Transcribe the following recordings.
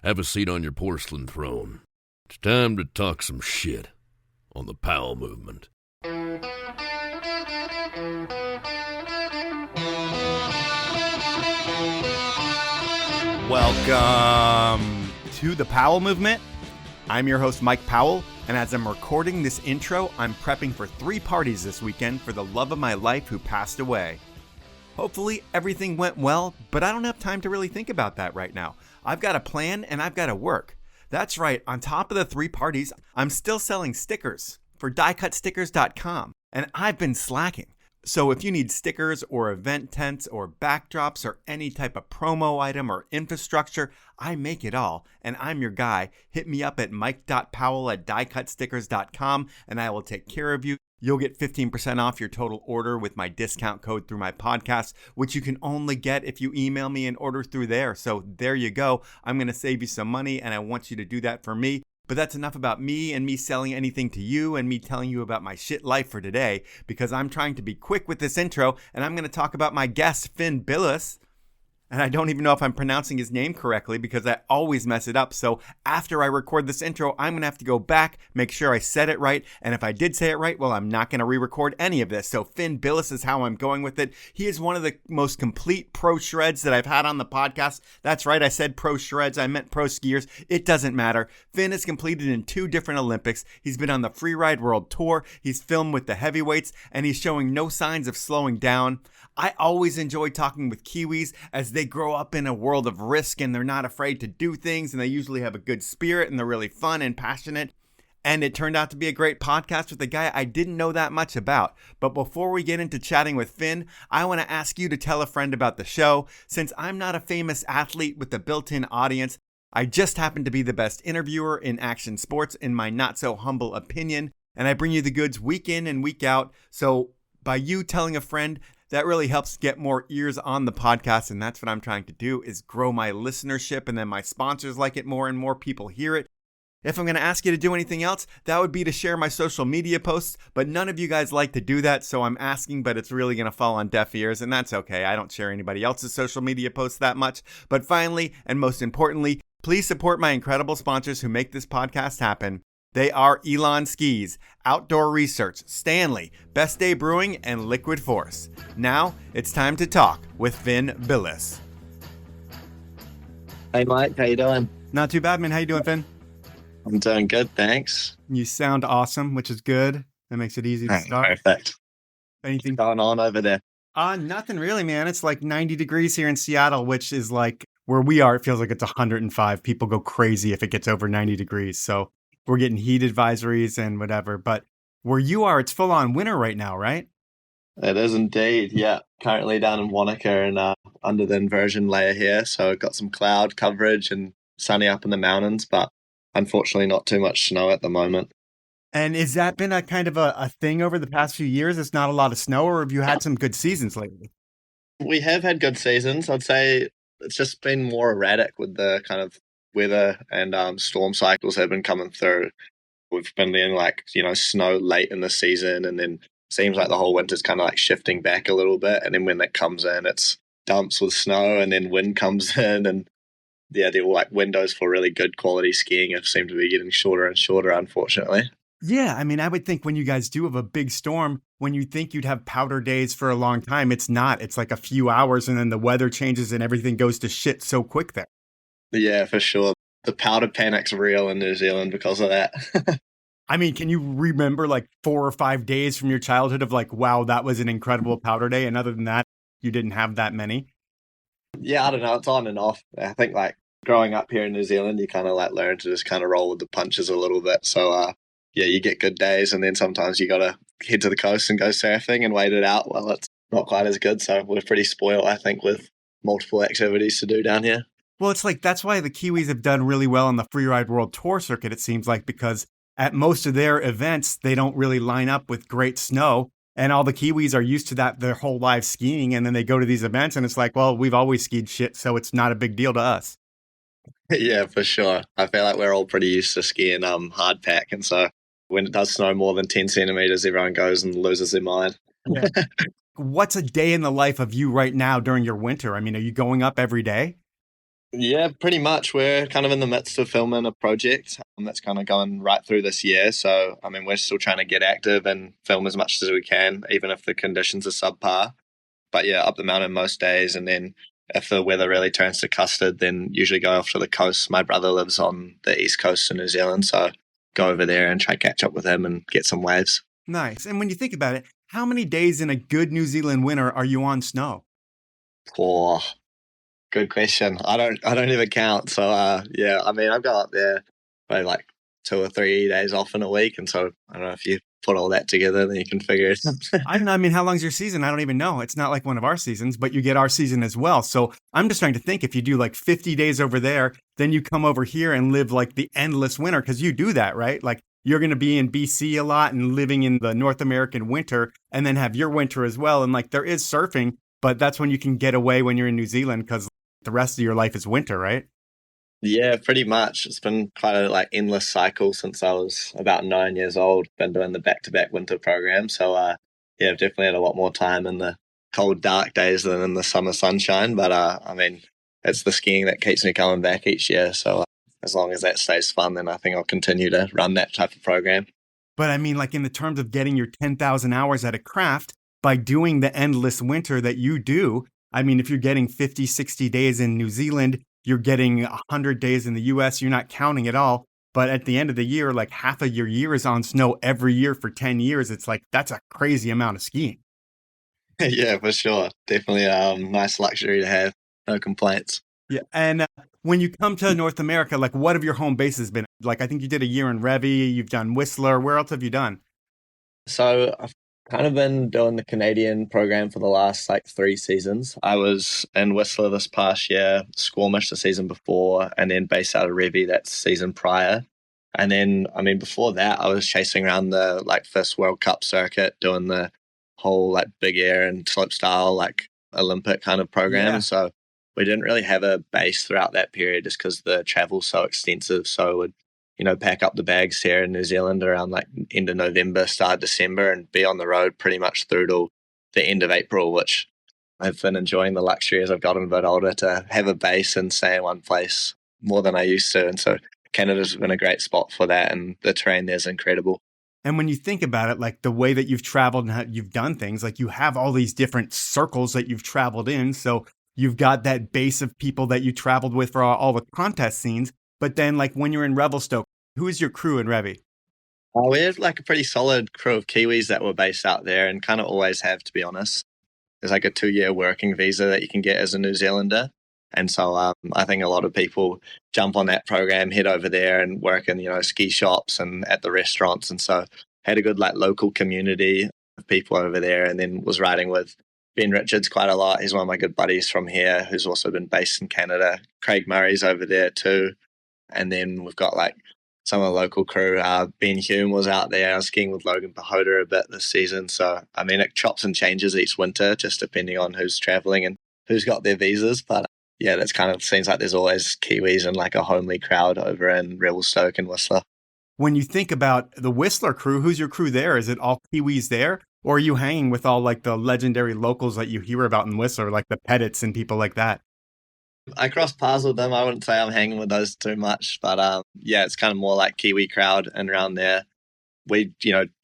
Have a seat on your porcelain throne. It's time to talk some shit on the Powell Movement. Welcome to the Powell Movement. I'm your host, Mike Powell, and as I'm recording this intro, I'm prepping for 3 parties this weekend for the love of my life who passed away. Hopefully everything went well, but I don't have time to really think about that right now. I've got a plan and I've got to work. That's right, on top of the 3 parties, I'm still selling stickers for diecutstickers.com, and I've been slacking. So if you need stickers or event tents or backdrops or any type of promo item or infrastructure, I make it all, and I'm your guy. Hit me up at mike.powell@diecutstickers.com, and I will take care of you. You'll get 15% off your total order with my discount code through my podcast, which you can only get if you email me and order through there. So there you go. I'm going to save you some money, and I want you to do that for me. But that's enough about me and me selling anything to you and me telling you about my shit life for today, because I'm trying to be quick with this intro, and I'm going to talk about my guest, Bilous. And I don't even know if I'm pronouncing his name correctly because I always mess it up. So after I record this intro, I'm going to have to go back, make sure I said it right. And if I did say it right, well, I'm not going to re-record any of this. So Bilous is how I'm going with it. He is one of the most complete pro shreds that I've had on the podcast. That's right, I said pro shreds. I meant pro skiers. It doesn't matter. Finn has competed in 2 different Olympics. He's been on the Freeride World Tour. He's filmed with the heavyweights, and he's showing no signs of slowing down. I always enjoy talking with Kiwis as they grow up in a world of risk and they're not afraid to do things, and they usually have a good spirit and they're really fun and passionate. And it turned out to be a great podcast with a guy I didn't know that much about. But before we get into chatting with Finn, I want to ask you to tell a friend about the show. Since I'm not a famous athlete with a built-in audience, I just happen to be the best interviewer in action sports in my not so humble opinion. And I bring you the goods week in and week out. So by you telling a friend, that really helps get more ears on the podcast, and that's what I'm trying to do, is grow my listenership, and then my sponsors like it more and more people hear it. If I'm going to ask you to do anything else, that would be to share my social media posts, but none of you guys like to do that, so I'm asking, but it's really going to fall on deaf ears, and that's okay. I don't share anybody else's social media posts that much. But finally, and most importantly, please support my incredible sponsors who make this podcast happen. They are Elan Skis, Outdoor Research, Stanley, Best Day Brewing, and Liquid Force. Now, it's time to talk with Bilous. Hey Mike, how you doing? Not too bad, man. How you doing, Finn? I'm doing good, thanks. You sound awesome, which is good. That makes it easy to start. Perfect. Anything going on over there? Nothing really, man. It's like 90 degrees here in Seattle, which is like where we are. It feels like it's 105. People go crazy if it gets over 90 degrees. So we're getting heat advisories and whatever. But where you are, it's full on winter right now, right? It is indeed, yeah. Currently down in Wanaka and under the inversion layer here. So got some cloud coverage and sunny up in the mountains, but unfortunately not too much snow at the moment. And has that been a kind of a thing over the past few years? It's not a lot of snow, or have you had some good seasons lately? We have had good seasons. I'd say it's just been more erratic with the kind of weather and storm cycles have been coming through. We've been in snow late in the season, and then seems like the whole winter's kind of like shifting back a little bit. And then when that comes in, it's dumps with snow, and then wind comes in, and yeah, they're all like windows for really good quality skiing have seemed to be getting shorter and shorter, unfortunately. Yeah, I mean, I would think when you guys do have a big storm, when you think you'd have powder days for a long time, it's not. It's like a few hours, and then the weather changes and everything goes to shit so quick there. Yeah, for sure. The powder panic's real in New Zealand because of that. I mean, can you remember like 4 or 5 days from your childhood of like, wow, that was an incredible powder day, and other than that, you didn't have that many? Yeah, I don't know. It's on and off. I think like growing up here in New Zealand, you kind of like learn to just kind of roll with the punches a little bit. So, yeah, you get good days, and then sometimes you got to head to the coast and go surfing and wait it out. Well, it's not quite as good. So we're pretty spoiled, I think, with multiple activities to do down here. Well, it's like that's why the Kiwis have done really well on the Freeride World Tour circuit, it seems like, because at most of their events, they don't really line up with great snow. And all the Kiwis are used to that their whole life skiing. And then they go to these events and it's like, well, we've always skied shit, so it's not a big deal to us. Yeah, for sure. I feel like we're all pretty used to skiing hard pack. And so when it does snow more than 10 centimeters, everyone goes and loses their mind. Yeah. What's a day in the life of you right now during your winter? I mean, are you going up every day? Yeah, pretty much. We're kind of in the midst of filming a project that's kind of going right through this year. So, I mean, we're still trying to get active and film as much as we can, even if the conditions are subpar. But yeah, up the mountain most days. And then if the weather really turns to custard, then usually go off to the coast. My brother lives on the east coast of New Zealand. So go over there and try catch up with him and get some waves. Nice. And when you think about it, how many days in a good New Zealand winter are you on snow? Oh, good question. I don't even count. So yeah, I mean I've got up there by like 2 or 3 days off in a week, and so I don't know if you put all that together, then you can figure it out. I don't know. I mean, how long's your season? I don't even know. It's not like one of our seasons, but you get our season as well. So I'm just trying to think if you do like 50 days over there, then you come over here and live like the endless winter because you do that, right? Like you're going to be in BC a lot and living in the North American winter and then have your winter as well. And like there is surfing, but that's when you can get away when you're in New Zealand because the rest of your life is winter, right? Yeah, pretty much. It's been quite a like endless cycle since I was about 9 years old. Been doing the back-to-back winter program, so yeah, I've definitely had a lot more time in the cold, dark days than in the summer sunshine. But I mean, it's the skiing that keeps me coming back each year. So as long as that stays fun, then I think I'll continue to run that type of program. But I mean, like in the terms of getting your 10,000 hours at a craft by doing the endless winter that you do, I mean, if you're getting 50, 60 days in New Zealand, you're getting 100 days in the US, you're not counting at all. But at the end of the year, like half of your year is on snow every year for 10 years. It's like, that's a crazy amount of skiing. Yeah, for sure. Definitely nice luxury to have. No complaints. Yeah. And when you come to North America, like what have your home bases been? Like, I think you did a year in Revy, you've done Whistler. Where else have you done? So I've kind of been doing the Canadian program for the last like 3 seasons. I was in Whistler this past year, Squamish the season before, and then based out of Revy that season prior. And then, I mean, before that, I was chasing around the like first World Cup circuit, doing the whole like big air and slopestyle, like Olympic kind of program. Yeah. So we didn't really have a base throughout that period just because the travel's so extensive. So would pack up the bags here in New Zealand around like end of November, start December, and be on the road pretty much through till the end of April, which I've been enjoying the luxury as I've gotten a bit older to have a base and stay in one place more than I used to. And so Canada's been a great spot for that, and the terrain there's incredible. And when you think about it, like the way that you've traveled and how you've done things, like you have all these different circles that you've traveled in. So you've got that base of people that you traveled with for all the contest scenes. But then like when you're in Revelstoke, who is your crew in Revy? We have like a pretty solid crew of Kiwis that were based out there and kind of always have, to be honest. There's like a 2-year working visa that you can get as a New Zealander. And so I think a lot of people jump on that program, head over there and work in, ski shops and at the restaurants. And so had a good like local community of people over there, and then was riding with Ben Richards quite a lot. He's one of my good buddies from here who's also been based in Canada. Craig Murray's over there too. And then we've got like some of the local crew. Ben Hume was out there. I was skiing with Logan Pahoda a bit this season. So, I mean, it chops and changes each winter, just depending on who's traveling and who's got their visas. But yeah, that's kind of seems like there's always Kiwis and like a homely crowd over in Revelstoke and Whistler. When you think about the Whistler crew, who's your crew there? Is it all Kiwis there? Or are you hanging with all like the legendary locals that you hear about in Whistler, like the Pettits and people like that? I cross paths with them. I wouldn't say I'm hanging with those too much, but yeah, it's kind of more like Kiwi crowd and around there. We,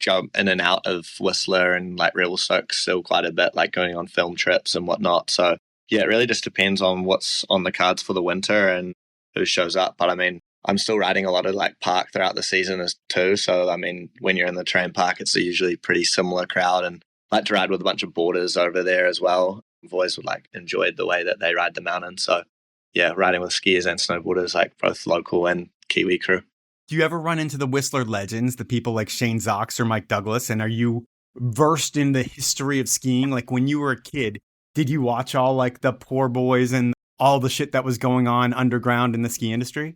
jump in and out of Whistler and like Revelstoke still quite a bit, like going on film trips and whatnot. So yeah, it really just depends on what's on the cards for the winter and who shows up. But I mean, I'm still riding a lot of like park throughout the season as too. So I mean, when you're in the train park, it's a usually pretty similar crowd, and I like to ride with a bunch of boarders over there as well. I've always like enjoyed the way that they ride the mountain. So yeah, riding with skiers and snowboarders, like both local and Kiwi crew. Do you ever run into the Whistler legends, the people like Shane Zox or Mike Douglas? And are you versed in the history of skiing? Like when you were a kid, did you watch all like the Poor Boys and all the shit that was going on underground in the ski industry?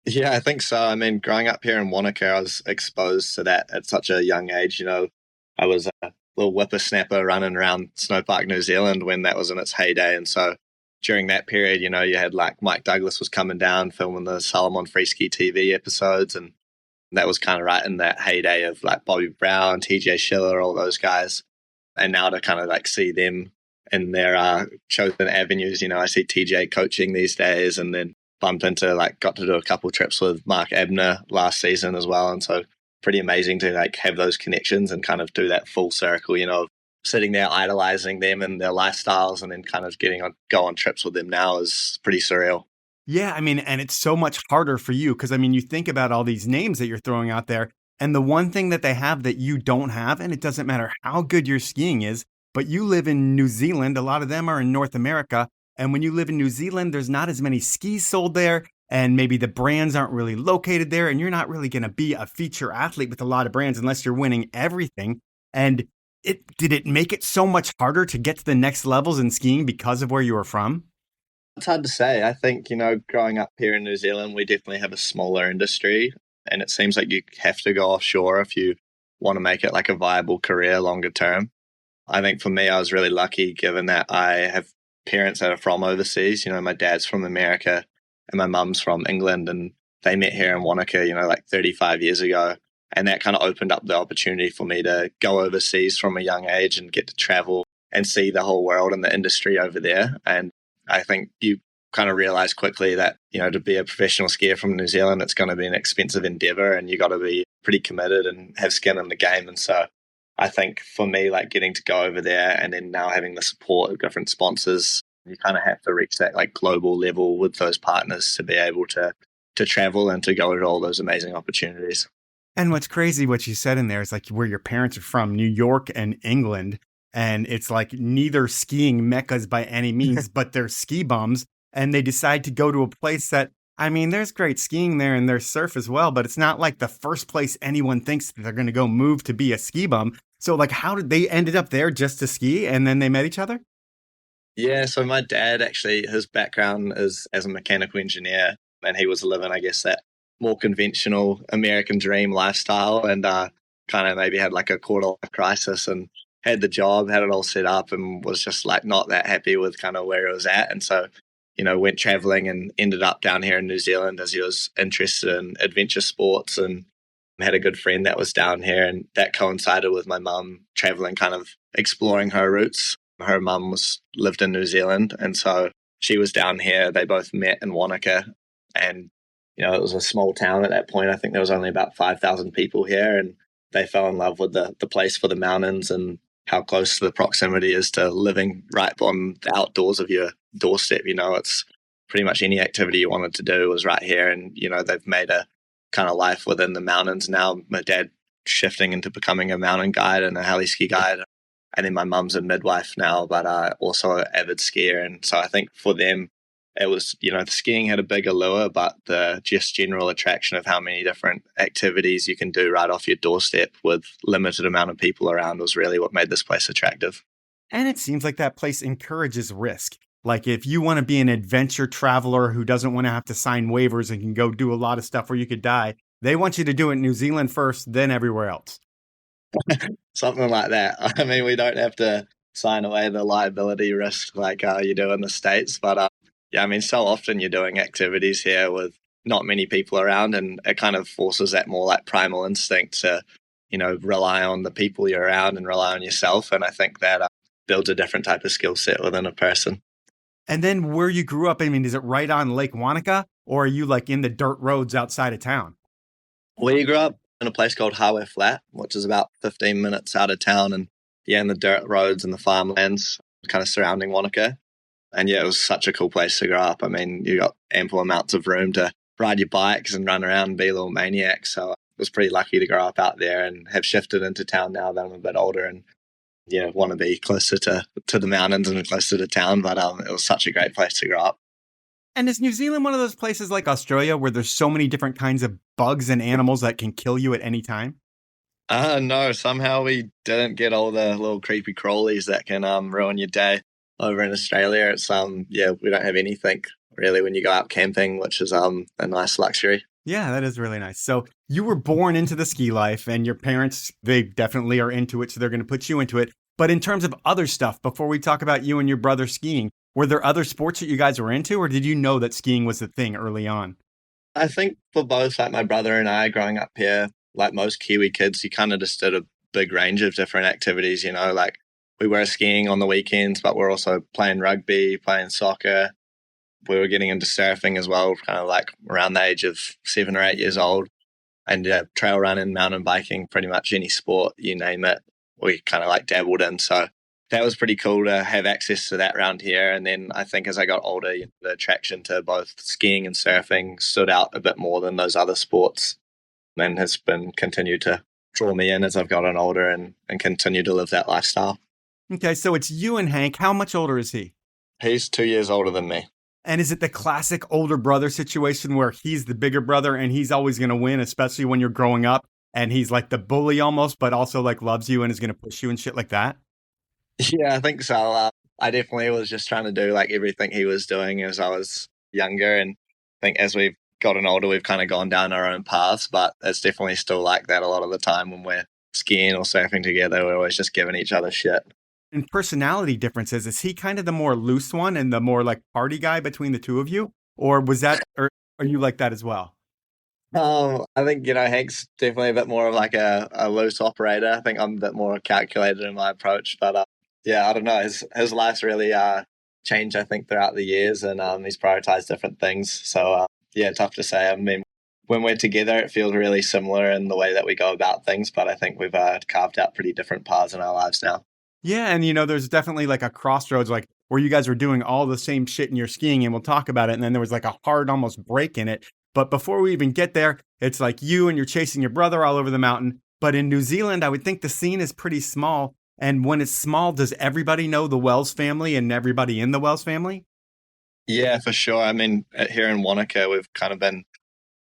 Yeah, I think so. I mean, growing up here in Wanaka, I was exposed to that at such a young age. I was a little whippersnapper running around Snowpark, New Zealand when that was in its heyday. And so during that period, you had like Mike Douglas was coming down filming the Salomon Freeski TV episodes. And that was kind of right in that heyday of like Bobby Brown, TJ Schiller, all those guys. And now to kind of like see them in their chosen avenues. I see TJ coaching these days, and then bumped into got to do a couple trips with Mark Ebner last season as well. And so pretty amazing to have those connections and kind of do that full circle, of sitting there idolizing them and their lifestyles and then kind of go on trips with them now is pretty surreal. Yeah, and it's so much harder for you because, you think about all these names that you're throwing out there, and the one thing that they have that you don't have, and it doesn't matter how good your skiing is, but you live in New Zealand, a lot of them are in North America, and when you live in New Zealand, there's not as many skis sold there, and maybe the brands aren't really located there, and you're not really going to be a feature athlete with a lot of brands unless you're winning everything. And did it make it so much harder to get to the next levels in skiing because of where you were from? It's hard to say. I think, growing up here in New Zealand, we definitely have a smaller industry, and it seems like you have to go offshore if you want to make it a viable career longer term. I think for me, I was really lucky given that I have parents that are from overseas. My dad's from America and my mum's from England, and they met here in Wanaka, 35 years ago. And that kind of opened up the opportunity for me to go overseas from a young age and get to travel and see the whole world and the industry over there. And I think you kind of realize quickly that, to be a professional skier from New Zealand, it's going to be an expensive endeavor and you got to be pretty committed and have skin in the game. And so I think for me, getting to go over there and then now having the support of different sponsors, you kind of have to reach that global level with those partners to be able to travel and to go to all those amazing opportunities. And what's crazy, what you said in there is where your parents are from, New York and England. And it's neither skiing meccas by any means, but they're ski bums. And they decide to go to a place that, there's great skiing there and there's surf as well, but it's not the first place anyone thinks that they're going to go move to be a ski bum. So how did they ended up there just to ski and then they met each other? Yeah, so my dad actually, his background is as a mechanical engineer, and he was living, I guess, that more conventional American dream lifestyle, and kind of maybe had a quarter-life crisis and had the job, had it all set up, and was just not that happy with kind of where it was at. And so, went traveling and ended up down here in New Zealand as he was interested in adventure sports and had a good friend that was down here. And that coincided with my mum traveling, kind of exploring her roots. Her mum lived in New Zealand, and so she was down here. They both met in Wanaka, and it was a small town at that point. I think there was only about 5,000 people here, and they fell in love with the place for the mountains and how close the proximity is to living right on the outdoors of your doorstep. It's pretty much any activity you wanted to do was right here, and they've made a kind of life within the mountains now. My dad shifting into becoming a mountain guide and a heli ski guide. And then my mum's a midwife now, but also an avid skier. And so I think for them, it was, the skiing had a big allure, but the just general attraction of how many different activities you can do right off your doorstep with limited amount of people around was really what made this place attractive. And it seems like that place encourages risk. If you want to be an adventure traveler who doesn't want to have to sign waivers and can go do a lot of stuff where you could die, they want you to do it in New Zealand first, then everywhere else. Something like that. We don't have to sign away the liability risk like you do in the States. But so often you're doing activities here with not many people around, and it kind of forces that more primal instinct to, rely on the people you're around and rely on yourself. And I think that builds a different type of skill set within a person. And then where you grew up, is it right on Lake Wanaka, or are you in the dirt roads outside of town? We grew up in a place called Hawe Flat, which is about 15 minutes out of town, and in the dirt roads and the farmlands kind of surrounding Wanaka. And it was such a cool place to grow up. You got ample amounts of room to ride your bikes and run around and be a little maniac. So I was pretty lucky to grow up out there and have shifted into town now that I'm a bit older and want to be closer to the mountains and closer to town. But it was such a great place to grow up. And is New Zealand one of those places like Australia where there's so many different kinds of bugs and animals that can kill you at any time? No, somehow we didn't get all the little creepy crawlies that can ruin your day over in Australia. It's we don't have anything really when you go out camping, which is a nice luxury. Yeah, that is really nice. So you were born into the ski life, and your parents, they definitely are into it, so they're going to put you into it. But in terms of other stuff, before we talk about you and your brother skiing, were there other sports that you guys were into, or did you know that skiing was the thing early on? I think for both, my brother and I growing up here, like most Kiwi kids, you kind of just did a big range of different activities, we were skiing on the weekends, but we're also playing rugby, playing soccer. We were getting into surfing as well, kind of like around the age of 7 or 8 years old. And trail running, mountain biking, pretty much any sport, you name it, we kind of like dabbled in. So that was pretty cool to have access to that around here. And then I think as I got older, the attraction to both skiing and surfing stood out a bit more than those other sports, and has been continued to draw me in as I've gotten older and continue to live that lifestyle. Okay, so it's you and Hank. How much older is he? He's 2 years older than me. And is it the classic older brother situation where he's the bigger brother and he's always going to win, especially when you're growing up and he's like the bully almost, but also like loves you and is going to push you and shit like that? Yeah, I think so. I definitely was just trying to do like everything he was doing as I was younger. And I think as we've gotten older, we've kind of gone down our own paths, but it's definitely still like that a lot of the time when we're skiing or surfing together. We're always just giving each other shit. And personality differences, is he kind of the more loose one and the more like party guy between the two of you? Or are you like that as well? I think, Hank's definitely a bit more of like a loose operator. I think I'm a bit more calculated in my approach, but yeah, I don't know. His life's really changed, I think, throughout the years, and he's prioritized different things. So yeah, tough to say. I mean, when we're together, it feels really similar in the way that we go about things, but I think we've carved out pretty different paths in our lives now. Yeah, and there's definitely like a crossroads, like where you guys were doing all the same shit in your skiing, and we'll talk about it. And then there was like a hard, almost break in it. But before we even get there, it's like you and you're chasing your brother all over the mountain. But in New Zealand, I would think the scene is pretty small. And when it's small, does everybody know the Wells family and everybody in the Wells family? Yeah, for sure. I mean, here in Wanaka, we've kind of been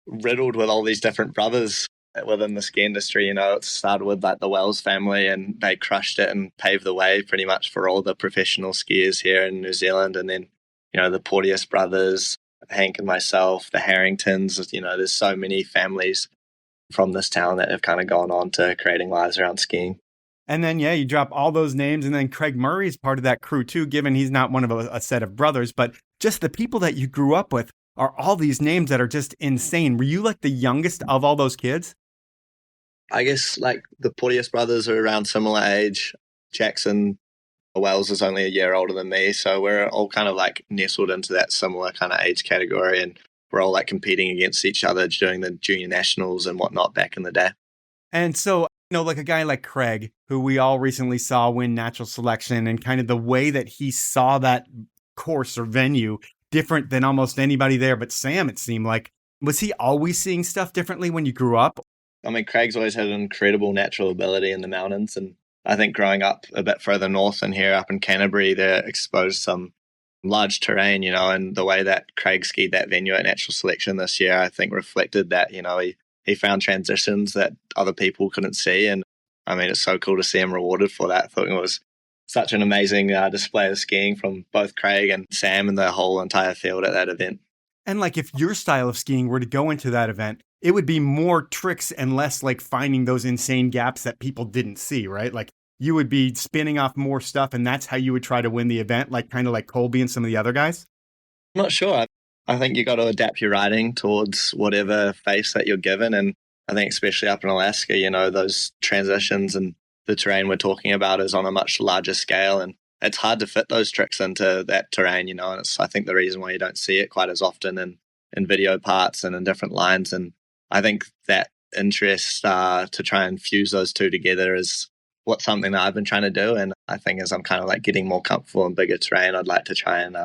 riddled with all these different brothers within the ski industry. It started with like the Wells family, and they crushed it and paved the way pretty much for all the professional skiers here in New Zealand. And then, the Porteous brothers, Hank and myself, the Harringtons, there's so many families from this town that have kind of gone on to creating lives around skiing. And then, yeah, you drop all those names. And then Craig Murray's part of that crew too, given he's not one of a set of brothers, but just the people that you grew up with are all these names that are just insane. Were you like the youngest of all those kids? I guess like the Porteous brothers are around similar age. Jackson Wells is only a year older than me. So we're all kind of like nestled into that similar kind of age category. And we're all like competing against each other during the junior nationals and whatnot back in the day. And so, like a guy like Craig, who we all recently saw win natural selection, and kind of the way that he saw that course or venue different than almost anybody there but Sam, it seemed like. Was he always seeing stuff differently when you grew up? I mean, Craig's always had an incredible natural ability in the mountains. And I think growing up a bit further north and here up in Canterbury, they're exposed to some large terrain, and the way that Craig skied that venue at natural selection this year, I think reflected that, he found transitions that other people couldn't see. And I mean, it's so cool to see him rewarded for that. I thought it was such an amazing display of skiing from both Craig and Sam and the whole entire field at that event. And like if your style of skiing were to go into that event, it would be more tricks and less like finding those insane gaps that people didn't see, right? Like you would be spinning off more stuff, and that's how you would try to win the event, like kind of like Colby and some of the other guys? I'm not sure. I think you got to adapt your riding towards whatever face that you're given. And I think especially up in Alaska, those transitions and the terrain we're talking about is on a much larger scale. And it's hard to fit those tricks into that terrain, and it's, I think, the reason why you don't see it quite as often in video parts and in different lines. And I think that interest to try and fuse those two together is what's something that I've been trying to do. And I think as I'm kind of like getting more comfortable in bigger terrain, I'd like to try and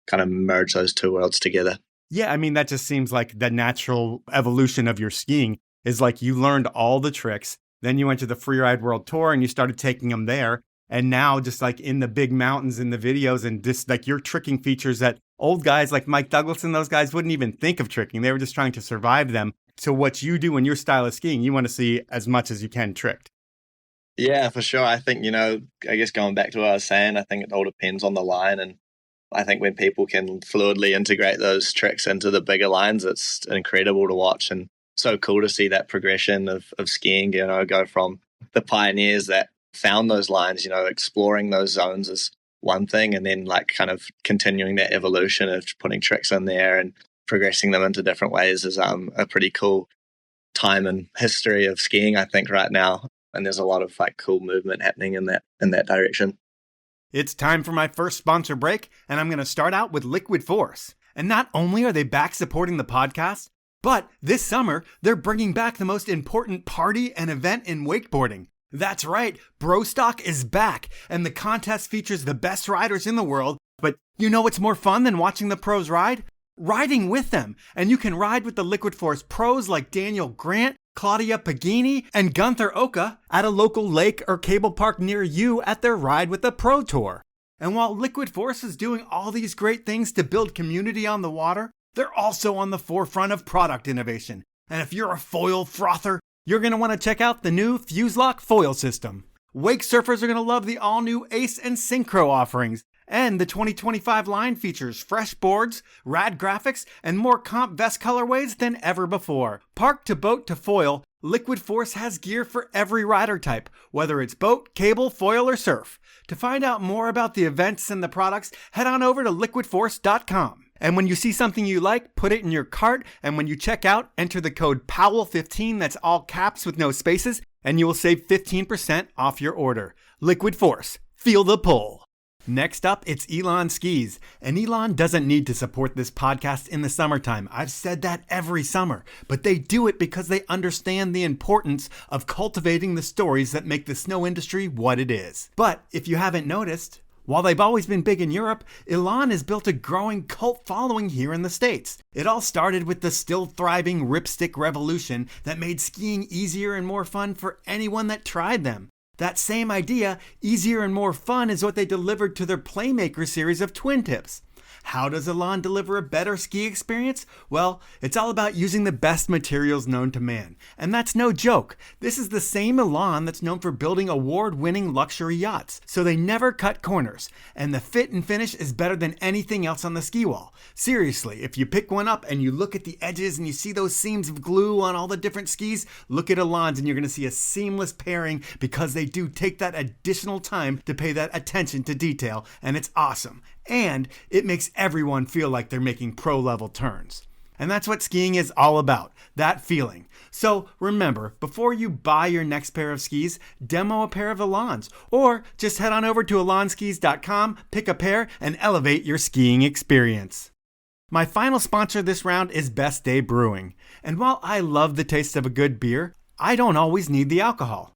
kind of merge those two worlds together. Yeah, I mean, that just seems like the natural evolution of your skiing is like you learned all the tricks. Then you went to the Freeride World Tour and you started taking them there. And now just like in the big mountains in the videos, and just like you're tricking features that old guys like Mike Douglas and those guys wouldn't even think of tricking. They were just trying to survive them. So what you do in your style of skiing, you want to see as much as you can tricked. Yeah, for sure. I think, I guess going back to what I was saying, I think it all depends on the line. And I think when people can fluidly integrate those tricks into the bigger lines, it's incredible to watch and so cool to see that progression of skiing, go from the pioneers that found those lines, exploring those zones is one thing, and then like kind of continuing that evolution of putting tricks in there and progressing them into different ways is a pretty cool time and history of skiing, I think, right now. And there's a lot of like cool movement happening in that direction. It's time for my first sponsor break, and I'm going to start out with Liquid Force. And not only are they back supporting the podcast, but this summer, they're bringing back the most important party and event in wakeboarding. That's right, Bro Stock is back, and the contest features the best riders in the world. But you know what's more fun than watching the pros ride? Riding with them. And you can ride with the Liquid Force pros like Daniel Grant, Claudia Pagini, and Gunther Oka at a local lake or cable park near you at their Ride with the Pro Tour. And while Liquid Force is doing all these great things to build community on the water, they're also on the forefront of product innovation. And if you're a foil frother, you're going to want to check out the new FuseLock foil system. Wake surfers are going to love the all-new Ace and Synchro offerings. And the 2025 line features fresh boards, rad graphics, and more comp vest colorways than ever before. Park to boat to foil, Liquid Force has gear for every rider type, whether it's boat, cable, foil, or surf. To find out more about the events and the products, head on over to liquidforce.com. And when you see something you like, put it in your cart, and when you check out, enter the code POWELL15, that's all caps with no spaces, and you will save 15% off your order. Liquid Force, feel the pull. Next up, it's Elan Skis. And Elan doesn't need to support this podcast in the summertime. I've said that every summer. But they do it because they understand the importance of cultivating the stories that make the snow industry what it is. But if you haven't noticed, while they've always been big in Europe, Elan has built a growing cult following here in the States. It all started with the still thriving ripstick revolution that made skiing easier and more fun for anyone that tried them. That same idea, easier and more fun, is what they delivered to their Playmaker series of twin tips. How does Elan deliver a better ski experience? Well, it's all about using the best materials known to man. And that's no joke. This is the same Elan that's known for building award-winning luxury yachts. So they never cut corners. And the fit and finish is better than anything else on the ski wall. Seriously, if you pick one up and you look at the edges and you see those seams of glue on all the different skis, look at Elan's and you're going to see a seamless pairing because they do take that additional time to pay that attention to detail, and it's awesome. And it makes everyone feel like they're making pro-level turns. And that's what skiing is all about, that feeling. So remember, before you buy your next pair of skis, demo a pair of Elan's, or just head on over to elanskis.com, pick a pair, and elevate your skiing experience. My final sponsor this round is Best Day Brewing. And while I love the taste of a good beer, I don't always need the alcohol.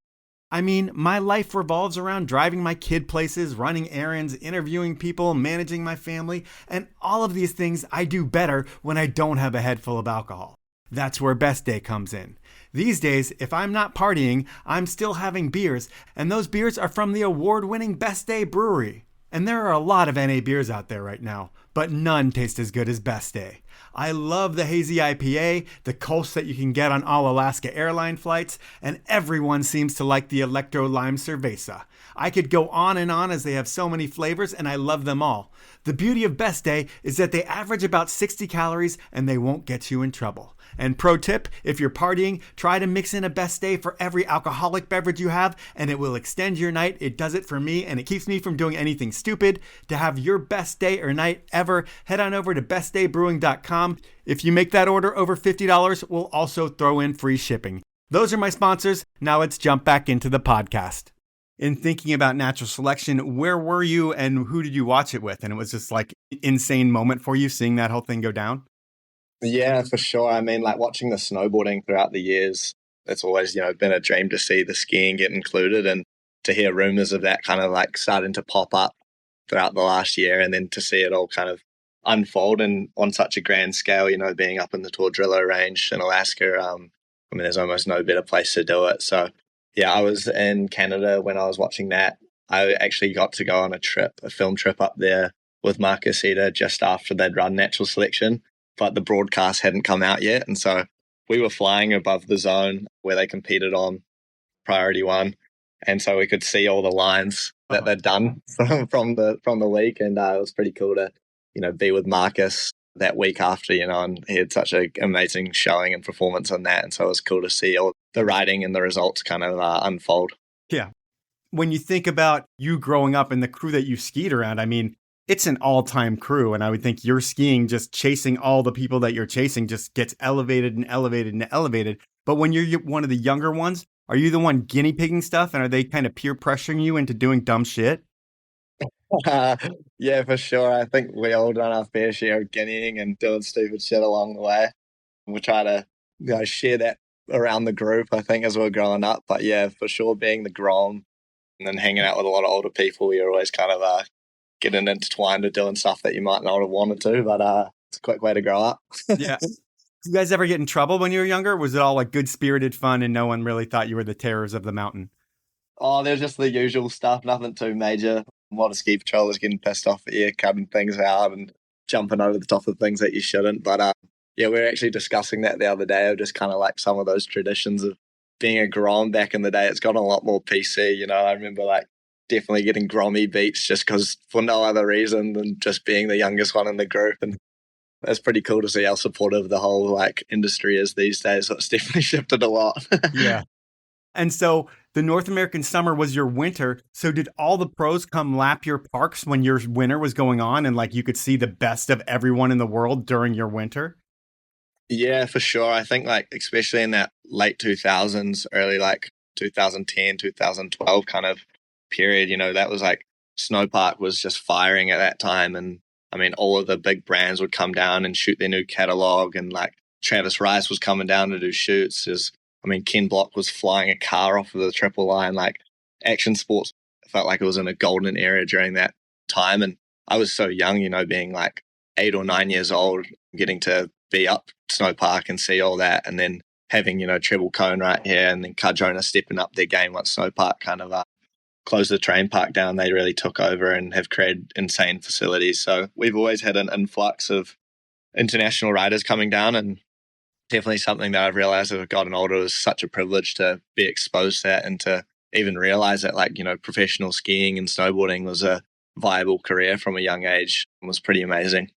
I mean, my life revolves around driving my kid places, running errands, interviewing people, managing my family, and all of these things I do better when I don't have a head full of alcohol. That's where Best Day comes in. These days, if I'm not partying, I'm still having beers, and those beers are from the award-winning Best Day Brewery. And there are a lot of NA beers out there right now, but none taste as good as Best Day. I love the hazy IPA, the Kolsch that you can get on all Alaska airline flights, and everyone seems to like the Electro Lime Cerveza. I could go on and on as they have so many flavors, and I love them all. The beauty of Best Day is that they average about 60 calories and they won't get you in trouble. And pro tip, if you're partying, try to mix in a Best Day for every alcoholic beverage you have, and it will extend your night. It does it for me, and it keeps me from doing anything stupid. To have your best day or night ever, head on over to bestdaybrewing.com. If you make that order over $50, we'll also throw in free shipping. Those are my sponsors. Now let's jump back into the podcast. In thinking about natural selection, where were you and who did you watch it with? And it was just like an insane moment for you seeing that whole thing go down? Yeah, for sure. I mean, like watching the snowboarding throughout the years, it's always, been a dream to see the skiing get included and to hear rumors of that kind of like starting to pop up throughout the last year, and then to see it all kind of unfold and on such a grand scale, being up in the Tordrillo range in Alaska. I mean, there's almost no better place to do it. So yeah, I was in Canada when I was watching that. I actually got to go on a film trip up there with Marcus Eder just after they'd run natural selection, but the broadcast hadn't come out yet. And so we were flying above the zone where they competed on priority one. And so we could see all the lines that they'd done from the week. And it was pretty cool to, be with Marcus that week after, and he had such an amazing showing and performance on that. And so it was cool to see all the riding and the results kind of unfold. Yeah. When you think about you growing up and the crew that you skied around, I mean, it's an all-time crew. And I would think your skiing, just chasing all the people that you're chasing, just gets elevated and elevated and elevated. But when you're one of the younger ones, are you the one guinea pigging stuff? And are they kind of peer pressuring you into doing dumb shit? Yeah, for sure. I think we all done our fair share of guineaing and doing stupid shit along the way. We try to, share that around the group, I think, as we're growing up. But yeah, for sure, being the grom and then hanging out with a lot of older people, you're always kind of getting intertwined with doing stuff that you might not have wanted to, but it's a quick way to grow up. Yeah. You guys ever get in trouble when you were younger? Was it all like good spirited fun and no one really thought you were the terrors of the mountain? Oh, there's just the usual stuff, nothing too major. A lot of ski patrollers getting pissed off at you, cutting things out and jumping over the top of things that you shouldn't. But yeah, we were actually discussing that the other day of just kind of like some of those traditions of being a grom back in the day. It's gotten a lot more PC, I remember like definitely getting grommy beats just because for no other reason than just being the youngest one in the group. And it's pretty cool to see how supportive the whole like industry is these days. So it's definitely shifted a lot. Yeah. And so the North American summer was your winter. So did all the pros come lap your parks when your winter was going on and like you could see the best of everyone in the world during your winter? Yeah, for sure. I think like especially in that late 2000s, early like 2010, 2012 kind of period, that was like Snowpark was just firing at that time. And I mean, all of the big brands would come down and shoot their new catalog, and like Travis Rice was coming down to do shoots. Ken Block was flying a car off of the triple line. Like action sports felt like it was in a golden era during that time. And I was so young, being like 8 or 9 years old, getting to be up Snowpark and see all that. And then having, Treble Cone right here, and then Cardrona stepping up their game once Snowpark kind of closed the train park down. They really took over and have created insane facilities. So we've always had an influx of international riders coming down, and definitely something that I've realized as I've gotten older is such a privilege to be exposed to that and to even realize that like, professional skiing and snowboarding was a viable career from a young age. It was pretty amazing.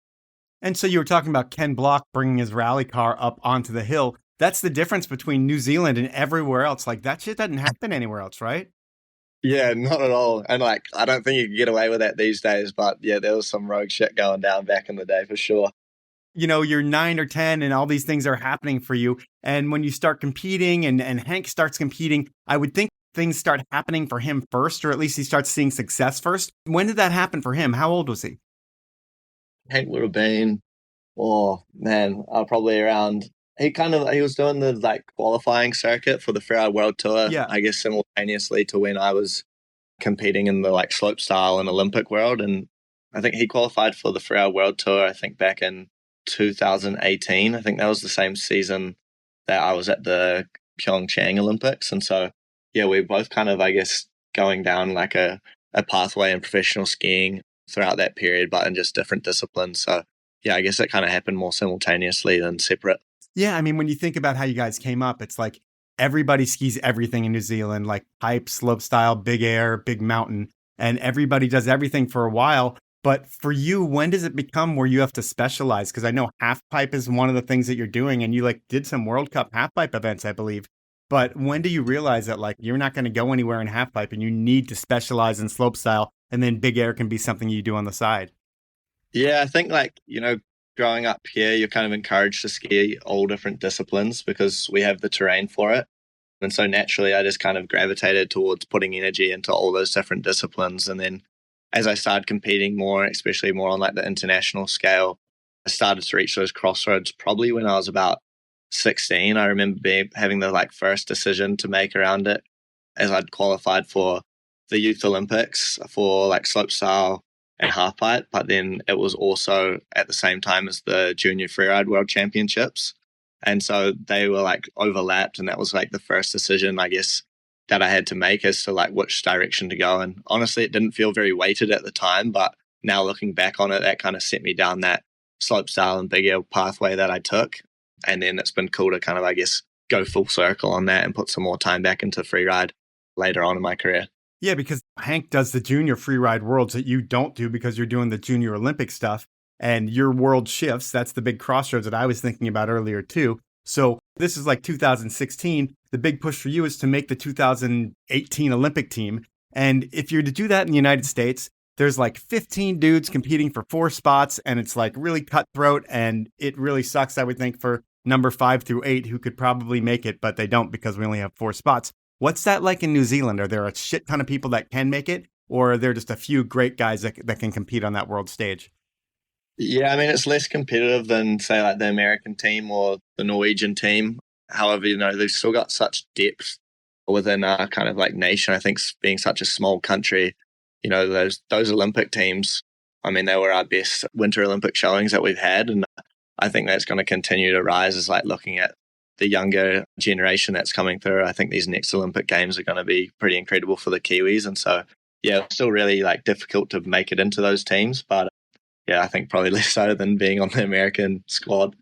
And so you were talking about Ken Block bringing his rally car up onto the hill. That's the difference between New Zealand and everywhere else. Like that shit doesn't happen anywhere else, right? Yeah, not at all. And like, I don't think you can get away with that these days, but yeah, there was some rogue shit going down back in the day for sure. You're 9 or 10 and all these things are happening for you. And when you start competing and Hank starts competing, I would think things start happening for him first, or at least he starts seeing success first. When did that happen for him? How old was he? Hank would have been, probably around, he was doing the like qualifying circuit for the Freeride World Tour, Yeah. I guess simultaneously to when I was competing in the like slopestyle and Olympic world. And I think he qualified for the Freeride World Tour, I think back in 2018. I think that was the same season that I was at the Pyeongchang Olympics. And so, yeah, we both kind of, I guess, going down like a pathway in professional skiing throughout that period, but in just different disciplines. So, yeah, I guess it kind of happened more simultaneously than separate. Yeah, I mean, when you think about how you guys came up, it's like everybody skis everything in New Zealand, like pipe, slopestyle, big air, big mountain, and everybody does everything for a while. But for you, when does it become where you have to specialize? Because I know half pipe is one of the things that you're doing, and you like did some World Cup half pipe events, I believe. But when do you realize that like you're not going to go anywhere in half pipe and you need to specialize in slopestyle, and then big air can be something you do on the side? Yeah, I think like, growing up here, you're kind of encouraged to ski all different disciplines because we have the terrain for it. And so naturally, I just kind of gravitated towards putting energy into all those different disciplines. And then as I started competing more, especially more on like the international scale, I started to reach those crossroads probably when I was about 16. I remember having the like first decision to make around it as I'd qualified for the Youth Olympics for like slopestyle and halfpipe, but then it was also at the same time as the Junior Freeride World Championships. And so they were like overlapped, and that was like the first decision, I guess, that I had to make as to like which direction to go. And honestly, it didn't feel very weighted at the time, but now looking back on it, that kind of set me down that slopestyle and big air pathway that I took. And then it's been cool to kind of, I guess, go full circle on that and put some more time back into freeride later on in my career. Yeah, because Hank does the junior freeride worlds that you don't do because you're doing the junior Olympic stuff, and your world shifts. That's the big crossroads that I was thinking about earlier too. So this is like 2016. The big push for you is to make the 2018 Olympic team. And if you're to do that in the United States, there's like 15 dudes competing for 4 spots, and it's like really cutthroat, and it really sucks, I would think, for number 5 through 8 who could probably make it, but they don't because we only have 4 spots. What's that like in New Zealand? Are there a shit ton of people that can make it? or are there just a few great guys that can compete on that world stage? Yeah, I mean, it's less competitive than, say, like the American team or the Norwegian team. However, they've still got such depth within our kind of like nation. I think being such a small country, those Olympic teams, I mean, they were our best Winter Olympic showings that we've had. And I think that's going to continue to rise, as like looking at the younger generation that's coming through. I think these next Olympic Games are going to be pretty incredible for the Kiwis. And so, yeah, it's still really like difficult to make it into those teams. But yeah, I think probably less so than being on the American squad.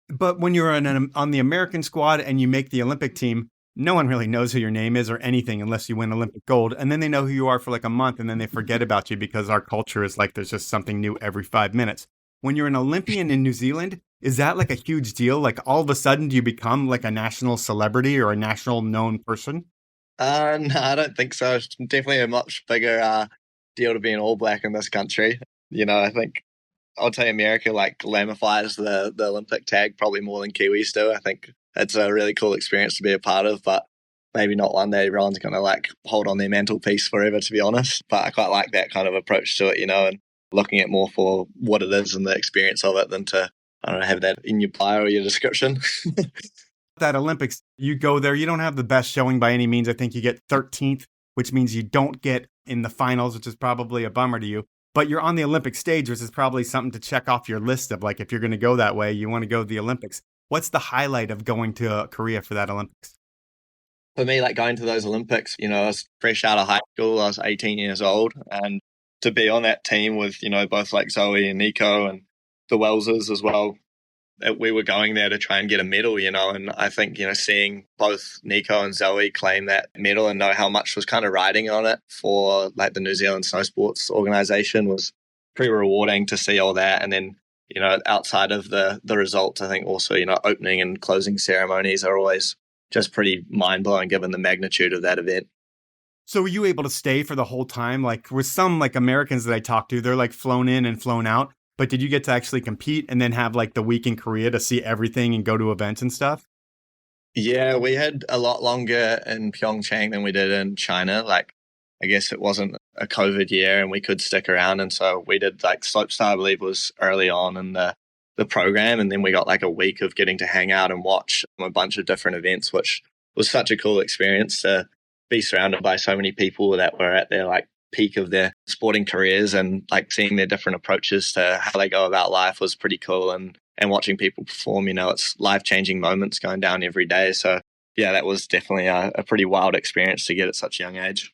But when you're on the American squad and you make the Olympic team, no one really knows who your name is or anything unless you win Olympic gold. And then they know who you are for like a month and then they forget about you because our culture is like there's just something new every 5 minutes. When you're an Olympian in New Zealand, is that like a huge deal? Like all of a sudden do you become like a national celebrity or a national known person? No, I don't think so. It's definitely a much bigger deal to be an All Black in this country. I think I'll tell you, America like glamorifies the Olympic tag probably more than Kiwis do. I think it's a really cool experience to be a part of, but maybe not one that everyone's going to like hold on their mantelpiece forever, to be honest. But I quite like that kind of approach to it, and looking at more for what it is and the experience of it than to, I don't know, have that in your bio or your description. That Olympics, you go there, you don't have the best showing by any means. I think you get 13th, which means you don't get in the finals, which is probably a bummer to you. But you're on the Olympic stage, which is probably something to check off your list of like, if you're going to go that way, you want to go to the Olympics. What's the highlight of going to Korea for that Olympics? For me, like going to those Olympics, I was fresh out of high school. I was 18 years old. And to be on that team with, both like Zoe and Nico and the Welleses as well, we were going there to try and get a medal, and I think, seeing both Nico and Zoe claim that medal and know how much was kind of riding on it for like the New Zealand Snow Sports Organization was pretty rewarding to see all that. And then, outside of the results, I think also, opening and closing ceremonies are always just pretty mind-blowing given the magnitude of that event. So were you able to stay for the whole time? Like with some like Americans that I talked to, they're like flown in and flown out. But did you get to actually compete and then have like the week in Korea to see everything and go to events and stuff? Yeah, we had a lot longer in Pyeongchang than we did in China. Like, I guess it wasn't a COVID year and we could stick around. And so we did like Slopestyle, I believe, was early on in the program. And then we got like a week of getting to hang out and watch a bunch of different events, which was such a cool experience to be surrounded by so many people that were at their like peak of their sporting careers, and like seeing their different approaches to how they go about life was pretty cool. And watching people perform, it's life-changing moments going down every day. So yeah, that was definitely a pretty wild experience to get at such a young age.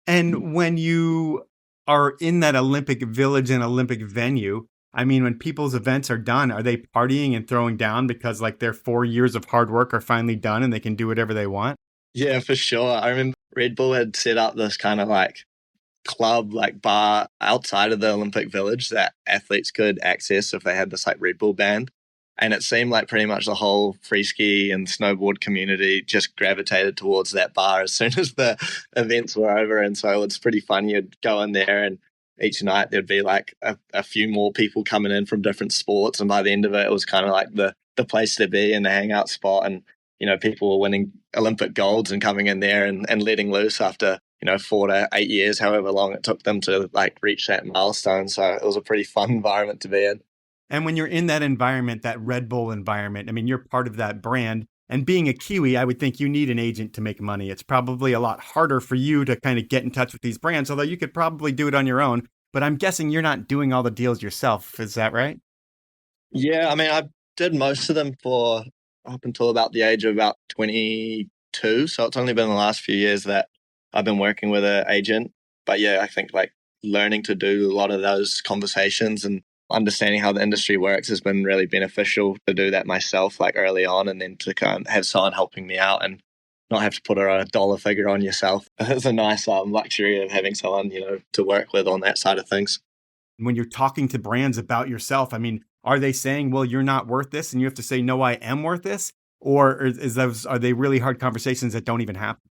And when you are in that Olympic village and Olympic venue, I mean, when people's events are done, are they partying and throwing down because like their 4 years of hard work are finally done and they can do whatever they want? Yeah, for sure. I remember Red Bull had set up this kind of like club, like bar outside of the Olympic Village that athletes could access if they had this like Red Bull band. And it seemed like pretty much the whole free ski and snowboard community just gravitated towards that bar as soon as the events were over. And so it's pretty fun. You'd go in there and each night there'd be like a few more people coming in from different sports. And by the end of it, it was kind of like the place to be and the hangout spot. And, people were winning Olympic golds and coming in there and letting loose after 4 to 8 years, however long it took them to like reach that milestone. So it was a pretty fun environment to be in. And when you're in that environment, that Red Bull environment, I mean, you're part of that brand. And being a Kiwi, I would think you need an agent to make money. It's probably a lot harder for you to kind of get in touch with these brands, although you could probably do it on your own. But I'm guessing you're not doing all the deals yourself. Is that right? Yeah, I mean, I did most of them for up until about the age of about 22. So it's only been the last few years that I've been working with an agent. But yeah, I think like learning to do a lot of those conversations and understanding how the industry works has been really beneficial to do that myself, like early on, and then to kind of have someone helping me out and not have to put a dollar figure on yourself. It's a nice luxury of having someone, to work with on that side of things. When you're talking to brands about yourself, I mean, are they saying, well, you're not worth this? And you have to say, no, I am worth this? Or are they really hard conversations that don't even happen?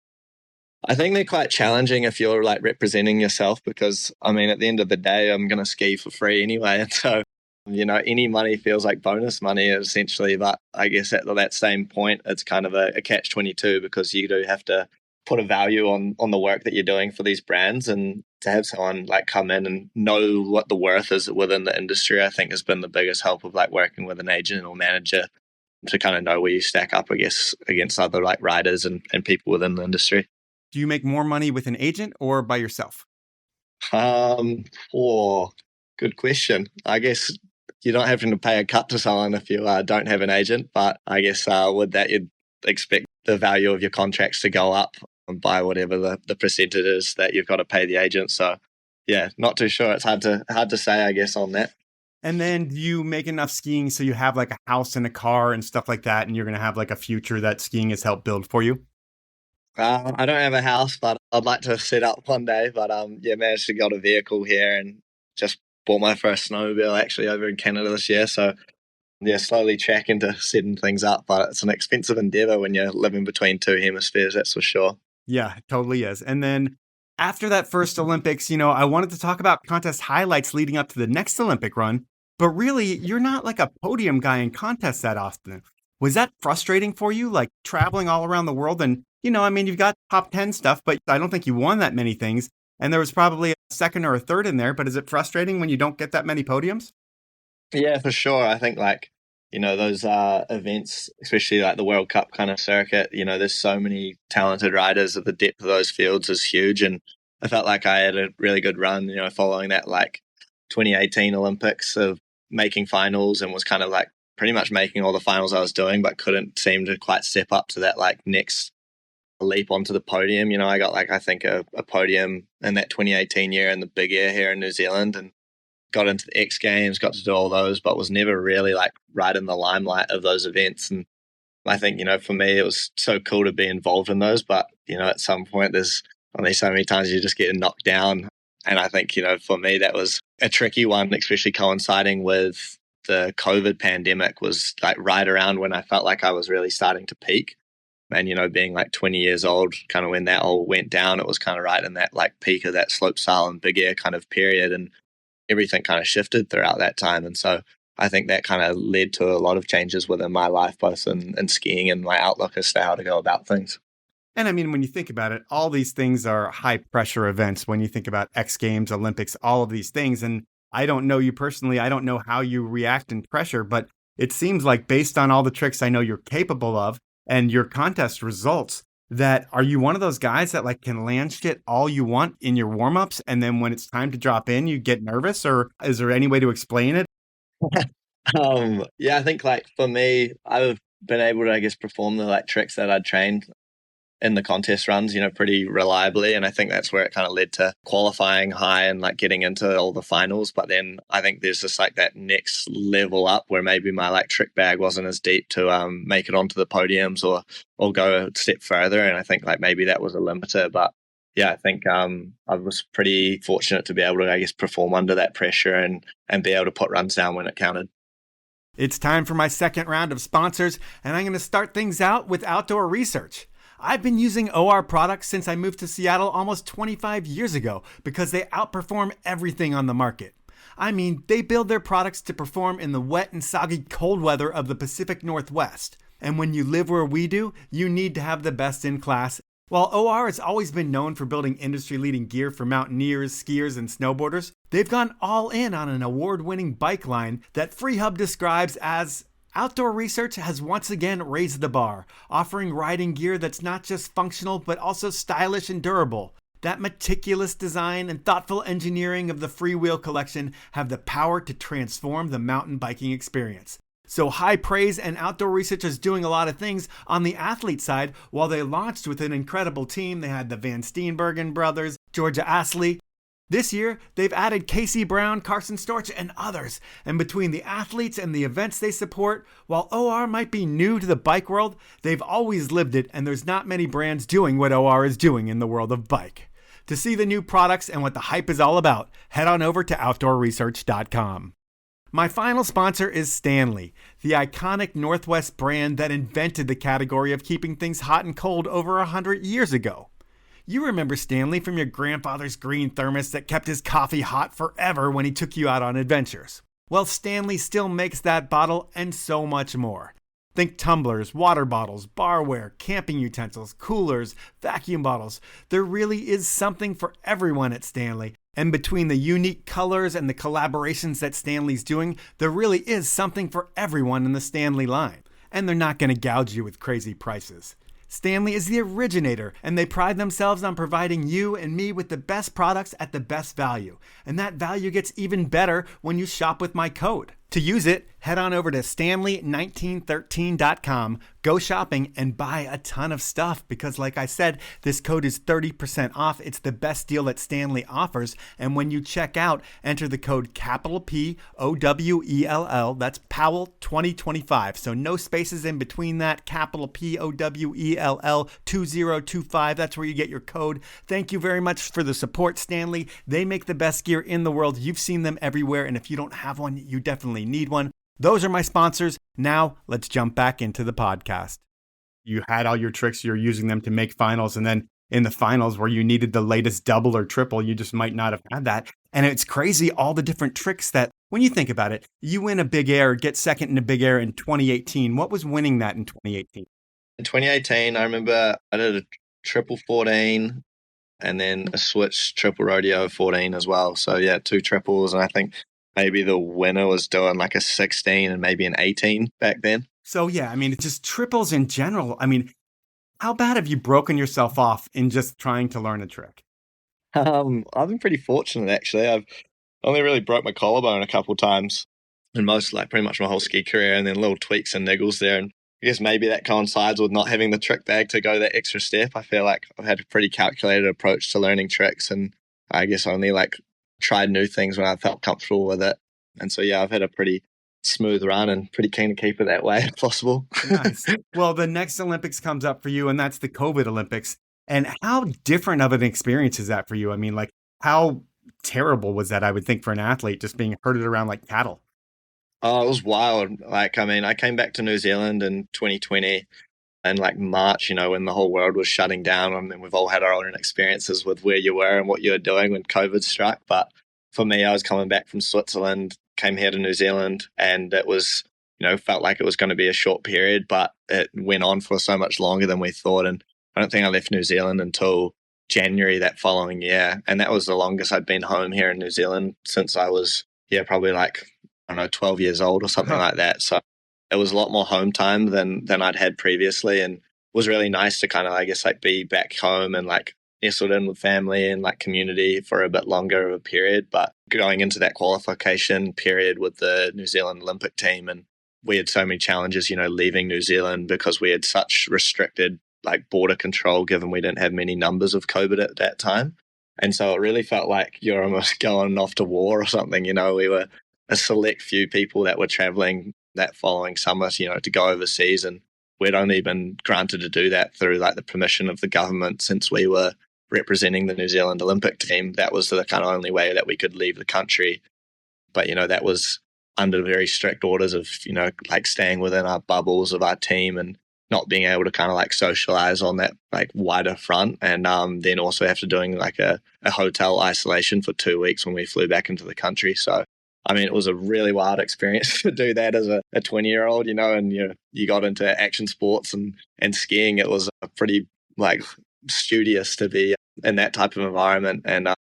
I think they're quite challenging if you're like representing yourself, because I mean, at the end of the day, I'm going to ski for free anyway. And so, any money feels like bonus money essentially. But I guess at that same point, it's kind of a catch-22, because you do have to put a value on the work that you're doing for these brands, and to have someone like come in and know what the worth is within the industry, I think has been the biggest help of like working with an agent or manager to kind of know where you stack up, I guess, against other like riders and people within the industry. Do you make more money with an agent or by yourself? Good question. I guess you're not having to pay a cut to someone if you don't have an agent, but I guess with that you'd expect the value of your contracts to go up by whatever the percentage is that you've got to pay the agent. So yeah, not too sure. It's hard to say, I guess, on that. And then do you make enough skiing so you have like a house and a car and stuff like that, and you're going to have like a future that skiing has helped build for you? I don't have a house, but I'd like to set up one day. But managed to get a vehicle here and just bought my first snowmobile actually over in Canada this year. So yeah, slowly tracking to setting things up, but it's an expensive endeavor when you're living between two hemispheres, that's for sure. Yeah, it totally is. And then after that first Olympics, I wanted to talk about contest highlights leading up to the next Olympic run, but really, you're not like a podium guy in contests that often. Was that frustrating for you, like traveling all around the world? And, you've got top 10 stuff, but I don't think you won that many things. And there was probably a second or a third in there, but is it frustrating when you don't get that many podiums? Yeah, for sure. I think those events, especially like the World Cup kind of circuit, there's so many talented riders that the depth of those fields is huge. And I felt like I had a really good run, following that like 2018 Olympics of making finals, and was kind of like pretty much making all the finals I was doing, but couldn't seem to quite step up to that like next leap onto the podium. I got like, I think a podium in that 2018 year in the big air here in New Zealand, and got into the X Games, got to do all those, but was never really like right in the limelight of those events. And I think, for me, it was so cool to be involved in those. But, at some point, there's only so many times you just get knocked down. And I think, for me, that was a tricky one, especially coinciding with the COVID pandemic, was like right around when I felt like I was really starting to peak. And, being like 20 years old, kind of when that all went down, it was kind of right in that like peak of that slopestyle and big air kind of period. And everything kind of shifted throughout that time. And so I think that kind of led to a lot of changes within my life, both in skiing and my outlook as to how to go about things. And when you think about it, all these things are high pressure events. When you think about X Games, Olympics, all of these things. And I don't know you personally. I don't know how you react in pressure, but it seems like based on all the tricks I know you're capable of and your contest results, are you one of those guys that like can land shit all you want in your warm-ups, and then when it's time to drop in, you get nervous? Or is there any way to explain it? I think like for me, I've been able to, I guess, perform the like tricks that I'd trained in the contest runs, pretty reliably. And I think that's where it kind of led to qualifying high and like getting into all the finals. But then I think there's just like that next level up where maybe my like trick bag wasn't as deep to make it onto the podiums or go a step further. And I think like maybe that was a limiter. But yeah, I think I was pretty fortunate to be able to, I guess, perform under that pressure and be able to put runs down when it counted. It's time for my second round of sponsors, and I'm going to start things out with Outdoor Research. I've been using OR products since I moved to Seattle almost 25 years ago because they outperform everything on the market. They build their products to perform in the wet and soggy cold weather of the Pacific Northwest. And when you live where we do, you need to have the best in class. While OR has always been known for building industry-leading gear for mountaineers, skiers, and snowboarders, they've gone all in on an award-winning bike line that FreeHub describes as Outdoor Research has once again raised the bar, offering riding gear that's not just functional but also stylish and durable. That meticulous design and thoughtful engineering of the Freewheel collection have the power to transform the mountain biking experience. So high praise, and Outdoor Research is doing a lot of things on the athlete side. While they launched with an incredible team, they had the Van Steenbergen brothers, Georgia Astley. This year, they've added Casey Brown, Carson Storch, and others. And between the athletes and the events they support, while OR might be new to the bike world, they've always lived it, and there's not many brands doing what OR is doing in the world of bike. To see the new products and what the hype is all about, head on over to OutdoorResearch.com. My final sponsor is Stanley, the iconic Northwest brand that invented the category of keeping things hot and cold over 100 years ago. You remember Stanley from your grandfather's green thermos that kept his coffee hot forever when he took you out on adventures. Well, Stanley still makes that bottle and so much more. Think tumblers, water bottles, barware, camping utensils, coolers, vacuum bottles. There really is something for everyone at Stanley. And between the unique colors and the collaborations that Stanley's doing, there really is something for everyone in the Stanley line. And they're not going to gouge you with crazy prices. Stanley is the originator, and they pride themselves on providing you and me with the best products at the best value. And that value gets even better when you shop with my code. To use it, head on over to stanley1913.com, go shopping, and buy a ton of stuff because, like I said, this code is 30% off. It's the best deal that Stanley offers. And when you check out, enter the code capital P-O-W-E-L-L. That's Powell 2025. So no spaces in between that. Capital P-O-W-E-L-L 2025. That's where you get your code. Thank you very much for the support, Stanley. They make the best gear in the world. You've seen them everywhere. And if you don't have one, you definitely need one. Those are my sponsors. Now let's jump back into the podcast. You had all your tricks, you're using them to make finals. And then in the finals where you needed the latest double or triple, you just might not have had that. And it's crazy, all the different tricks that, when you think about it, you win a big air, get second in a big air in 2018. What was winning that in 2018? In 2018, I remember I did a triple 14 and then a switch triple rodeo 14 as well. So yeah, 2 triples. And I think maybe the winner was doing like a 16 and maybe an 18 back then. So yeah, I mean, it's just triples in general. I mean, how bad have you broken yourself off in just trying to learn a trick? I've been pretty fortunate actually. I've only really broke my collarbone a couple times in pretty much my whole ski career, and then little tweaks and niggles there. And I guess maybe that coincides with not having the trick bag to go that extra step. I feel like I've had a pretty calculated approach to learning tricks, and I guess only tried new things when I felt comfortable with it. And so, yeah, I've had a pretty smooth run and pretty keen to keep it that way if possible. Nice. Well, the next Olympics comes up for you, and that's the COVID Olympics. And how different of an experience is that for you? I mean, how terrible was that, I would think, for an athlete just being herded around like cattle? Oh, it was wild. I came back to New Zealand in 2020 and March, when the whole world was shutting down, and then we've all had our own experiences with where you were and what you were doing when COVID struck. But for me, I was coming back from Switzerland, came here to New Zealand, and it was, felt like it was going to be a short period, but it went on for so much longer than we thought. And I don't think I left New Zealand until January that following year. And that was the longest I'd been home here in New Zealand since I was, probably 12 years old or something like that. So it was a lot more home time than I'd had previously, and was really nice to kind of, be back home and nestled in with family and community for a bit longer of a period. But going into that qualification period with the New Zealand Olympic team, and we had so many challenges, leaving New Zealand because we had such restricted border control, given we didn't have many numbers of COVID at that time. And so it really felt like you're almost going off to war or something. We were a select few people that were traveling that following summer, to go overseas. And we'd only been granted to do that through the permission of the government, since we were representing the New Zealand Olympic team. That was the kind of only way that we could leave the country. But, that was under very strict orders of, staying within our bubbles of our team and not being able to kind of socialize on that wider front. And then also after doing a hotel isolation for 2 weeks when we flew back into the country. So it was a really wild experience to do that as a 20-year-old, and you got into action sports and skiing. It was a pretty studious to be in that type of environment. And not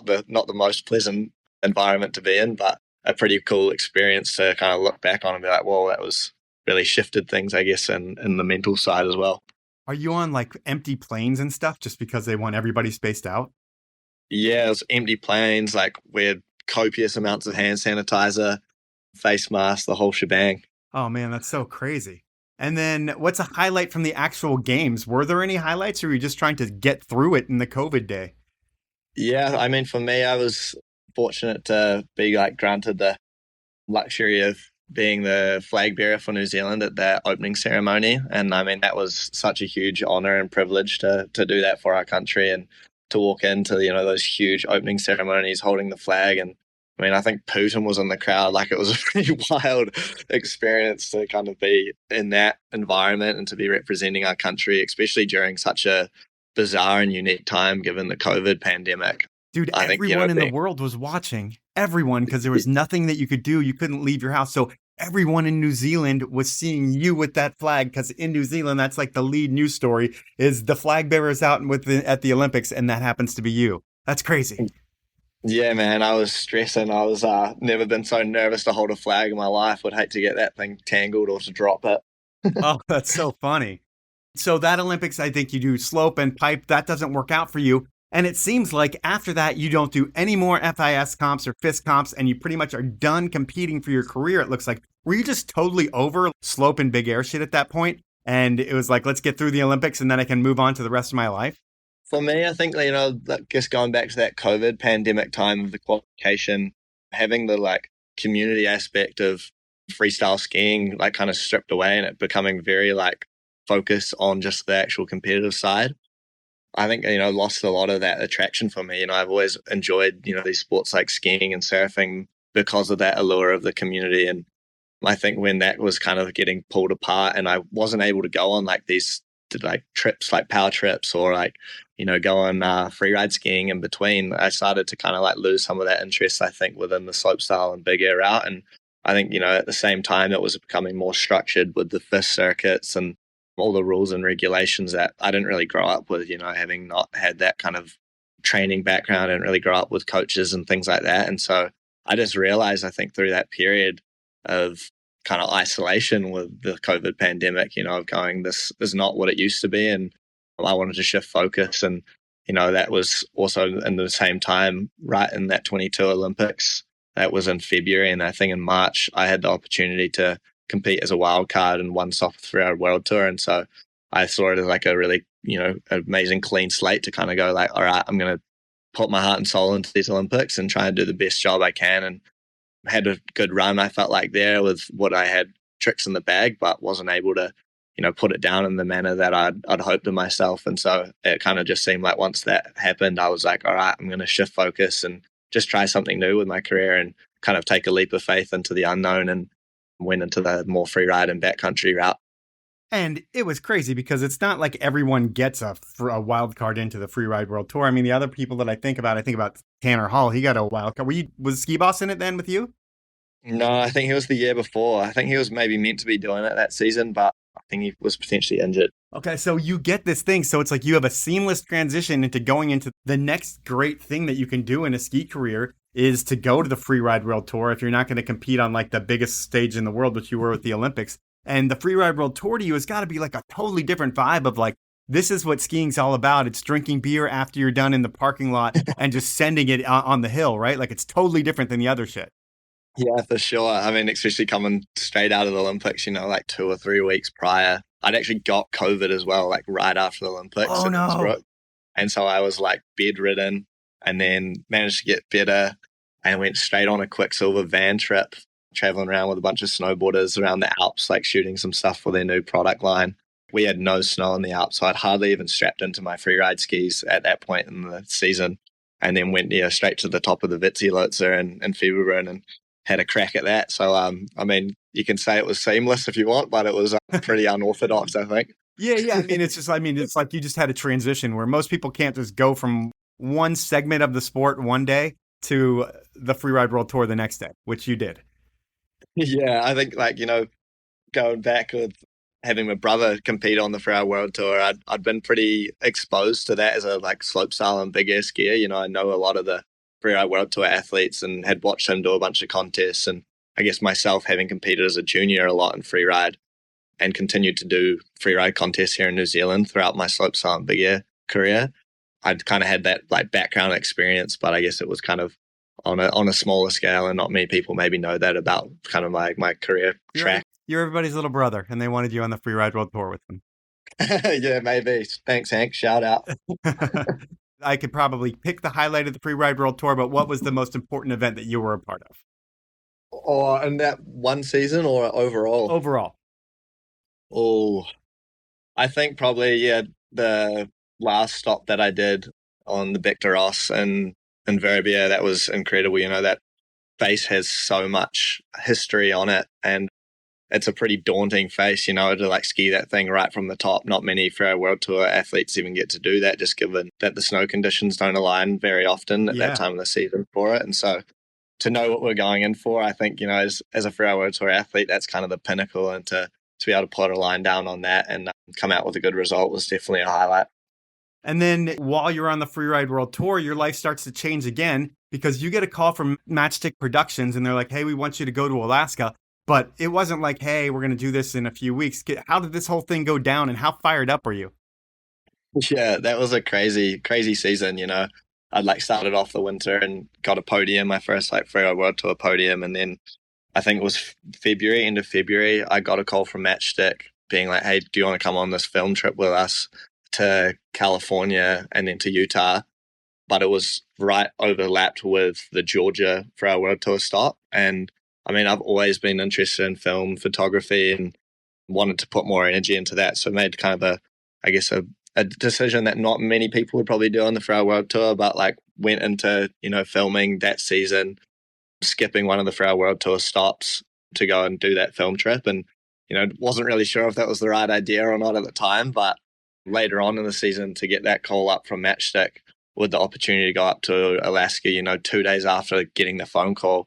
the most pleasant environment to be in, but a pretty cool experience to kind of look back on and be like, whoa, that was really shifted things, I guess, in the mental side as well. Are you on empty planes and stuff just because they want everybody spaced out? Yeah, it was empty planes. We had copious amounts of hand sanitizer, face masks, the whole shebang. Oh man, that's so crazy. And then what's a highlight from the actual games? Were there any highlights, or were you just trying to get through it in the COVID day? Yeah, for me, I was fortunate to be granted the luxury of being the flag bearer for New Zealand at that opening ceremony. And that was such a huge honor and privilege to do that for our country, and to walk into, those huge opening ceremonies holding the flag. And I think Putin was in the crowd. It was a pretty wild experience to kind of be in that environment and to be representing our country, especially during such a bizarre and unique time given the COVID pandemic. Dude, everyone in the world was watching. Everyone, because there was nothing that you could do. You couldn't leave your house. So everyone in New Zealand was seeing you with that flag, because in New Zealand, that's like the lead news story is the flag bearers out at the Olympics, and that happens to be you. That's crazy. Yeah, man, I was stressing. I was never been so nervous to hold a flag in my life. Would hate to get that thing tangled or to drop it. Oh, that's so funny. So that Olympics, I think you do slope and pipe. That doesn't work out for you. And it seems like after that, you don't do any more FIS comps or FIS comps, and you pretty much are done competing for your career, it looks like. Were you just totally over slope and big air shit at that point? And it was like, let's get through the Olympics and then I can move on to the rest of my life? For me, I think, just going back to that COVID pandemic time of the qualification, having the community aspect of freestyle skiing kind of stripped away and it becoming very focused on just the actual competitive side, I think, lost a lot of that attraction for me. I've always enjoyed, these sports like skiing and surfing because of that allure of the community. And I think when that was kind of getting pulled apart and I wasn't able to go on these trips, like power trips or go on free ride skiing in between, I started to kind of lose some of that interest, I think, within the slopestyle and big air route. And I think, at the same time, it was becoming more structured with the FIS circuits and all the rules and regulations that I didn't really grow up with, having not had that kind of training background. I didn't really grow up with coaches and things like that. And so I just realized, I think, through that period of kind of isolation with the COVID pandemic, of going, this is not what it used to be. And I wanted to shift focus. And, that was also in the same time, right in that 22 Olympics, that was in February. And I think in March, I had the opportunity to compete as a wild card and won soft Freeride World Tour. And so I saw it as a really, amazing clean slate to kind of go all right, I'm going to put my heart and soul into these Olympics and try and do the best job I can. And had a good run, I felt like, there with what I had tricks in the bag, but wasn't able to, put it down in the manner that I'd hoped of myself. And so it kind of just seemed like once that happened, I was like, all right, I'm going to shift focus and just try something new with my career and kind of take a leap of faith into the unknown, and went into the more free ride and backcountry route. And it was crazy because it's not like everyone gets a wild card into the Freeride World Tour. I mean, the other people that I think about Tanner Hall, he got a wild card. Was Ski Boss in it then with you? No, I think he was the year before. I think he was maybe meant to be doing it that season, but I think he was potentially injured. Okay, so you get this thing. So it's like you have a seamless transition into going into the next great thing that you can do in a ski career is to go to the Freeride World Tour if you're not going to compete on the biggest stage in the world, which you were with the Olympics. And the Freeride World Tour to you has got to be a totally different vibe of this is what skiing's all about. It's drinking beer after you're done in the parking lot and just sending it on the hill, right? It's totally different than the other shit. Yeah, for sure. I mean, especially coming straight out of the Olympics, 2 or 3 weeks prior, I'd actually got COVID as well, right after the Olympics. Oh, no. And so I was bedridden and then managed to get better and went straight on a Quicksilver van trip, traveling around with a bunch of snowboarders around the Alps, shooting some stuff for their new product line. We had no snow in the Alps, so I'd hardly even strapped into my freeride skis at that point in the season, and then went straight to the top of the Vitzilotzer in February and had a crack at that. So, I mean, you can say it was seamless if you want, but it was pretty unorthodox, I think. Yeah. I mean, it's like you just had a transition where most people can't just go from one segment of the sport one day to the Freeride World Tour the next day, which you did. Yeah, I think going back with having my brother compete on the Freeride World Tour, I'd been pretty exposed to that as a slopestyle and big air skier. I know a lot of the Freeride World Tour athletes and had watched him do a bunch of contests. And I guess myself, having competed as a junior a lot in freeride and continued to do freeride contests here in New Zealand throughout my slopestyle and big air career, I'd kind of had that background experience, but I guess it was kind of on a smaller scale, and not many people maybe know that about kind of my career track. You're everybody's little brother, and they wanted you on the Freeride World Tour with them. Yeah, maybe. Thanks, Hank. Shout out. I could probably pick the highlight of the Freeride World Tour, but what was the most important event that you were a part of? Or in that one season or overall? Overall. Oh, I think probably, the last stop that I did on the Victor Ross in Verbier, that was incredible. That face has so much history on it, and it's a pretty daunting face, to ski that thing right from the top. Not many Freeride World Tour athletes even get to do that, just given that the snow conditions don't align very often at that time of the season for it. And so to know what we're going in for. I think, as a Freeride World Tour athlete, that's kind of the pinnacle, and to be able to put a line down on that and come out with a good result was definitely a highlight. And then while you're on the Freeride World Tour, your life starts to change again because you get a call from Matchstick Productions and they're like, hey, we want you to go to Alaska. But it wasn't like, hey, we're going to do this in a few weeks. How did this whole thing go down and how fired up were you? Yeah, that was a crazy, crazy season. I'd started off the winter and got a podium, my first Freeride World Tour podium. And then I think it was end of February, I got a call from Matchstick being like, hey, do you want to come on this film trip with us to California and then to Utah? But it was right overlapped with the Georgia Freeride World Tour stop. And I mean, I've always been interested in film photography and wanted to put more energy into that. So I made kind of a decision that not many people would probably do on the Freeride World Tour, but went into, filming that season, skipping one of the Freeride World Tour stops to go and do that film trip. And, wasn't really sure if that was the right idea or not at the time, but later on in the season to get that call up from Matchstick with the opportunity to go up to Alaska, 2 days after getting the phone call,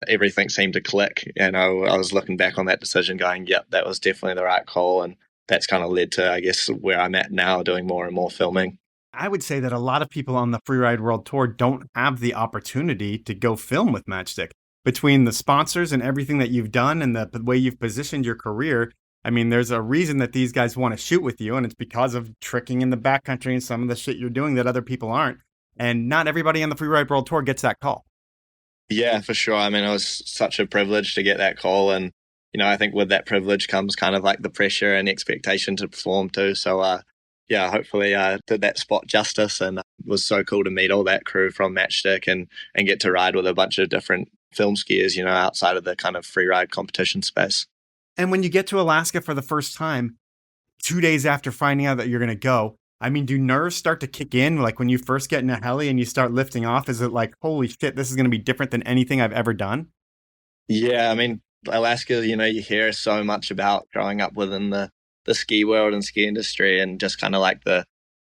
everything seemed to click. I was looking back on that decision going, yep, that was definitely the right call. And that's kind of led to, I guess, where I'm at now, doing more and more filming. I would say that a lot of people on the Freeride World Tour don't have the opportunity to go film with Matchstick. Between the sponsors and everything that you've done and the way you've positioned your career, I mean, there's a reason that these guys want to shoot with you, and it's because of tricking in the backcountry and some of the shit you're doing that other people aren't. And not everybody on the Freeride World Tour gets that call. Yeah, for sure. I mean, it was such a privilege to get that call. And, I think with that privilege comes kind of the pressure and expectation to perform too. So, hopefully did that spot justice, and it was so cool to meet all that crew from Matchstick and get to ride with a bunch of different film skiers, outside of the kind of freeride competition space. And when you get to Alaska for the first time, 2 days after finding out that you're going to go, I mean, do nerves start to kick in? Like when you first get in a heli and you start lifting off, is it like, holy shit, this is going to be different than anything I've ever done? Yeah, I mean, Alaska, you hear so much about growing up within the ski world and ski industry, and just kind of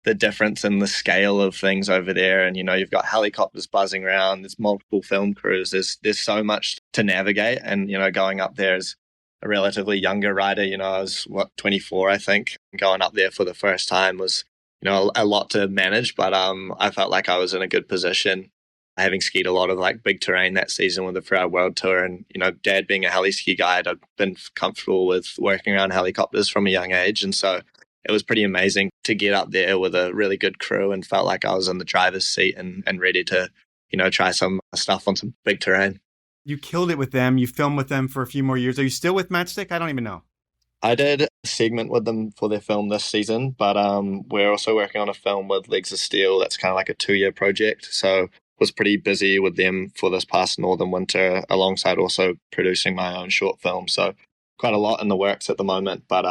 the difference in the scale of things over there. And, you've got helicopters buzzing around, there's multiple film crews, there's so much to navigate. And, going up there as a relatively younger rider, I was 24, I think. Going up there for the first time was, a lot to manage, but I felt like I was in a good position, having skied a lot of big terrain that season with the Freeride World Tour. And, Dad being a heli ski guide, I'd been comfortable with working around helicopters from a young age. And so it was pretty amazing to get up there with a really good crew, and felt like I was in the driver's seat and ready to, try some stuff on some big terrain. You killed it with them. You filmed with them for a few more years. Are you still with Matchstick? I don't even know. I did a segment with them for their film this season, but we're also working on a film with Legs of Steel that's kind of like a 2-year project. So was pretty busy with them for this past northern winter, alongside also producing my own short film. So quite a lot in the works at the moment, but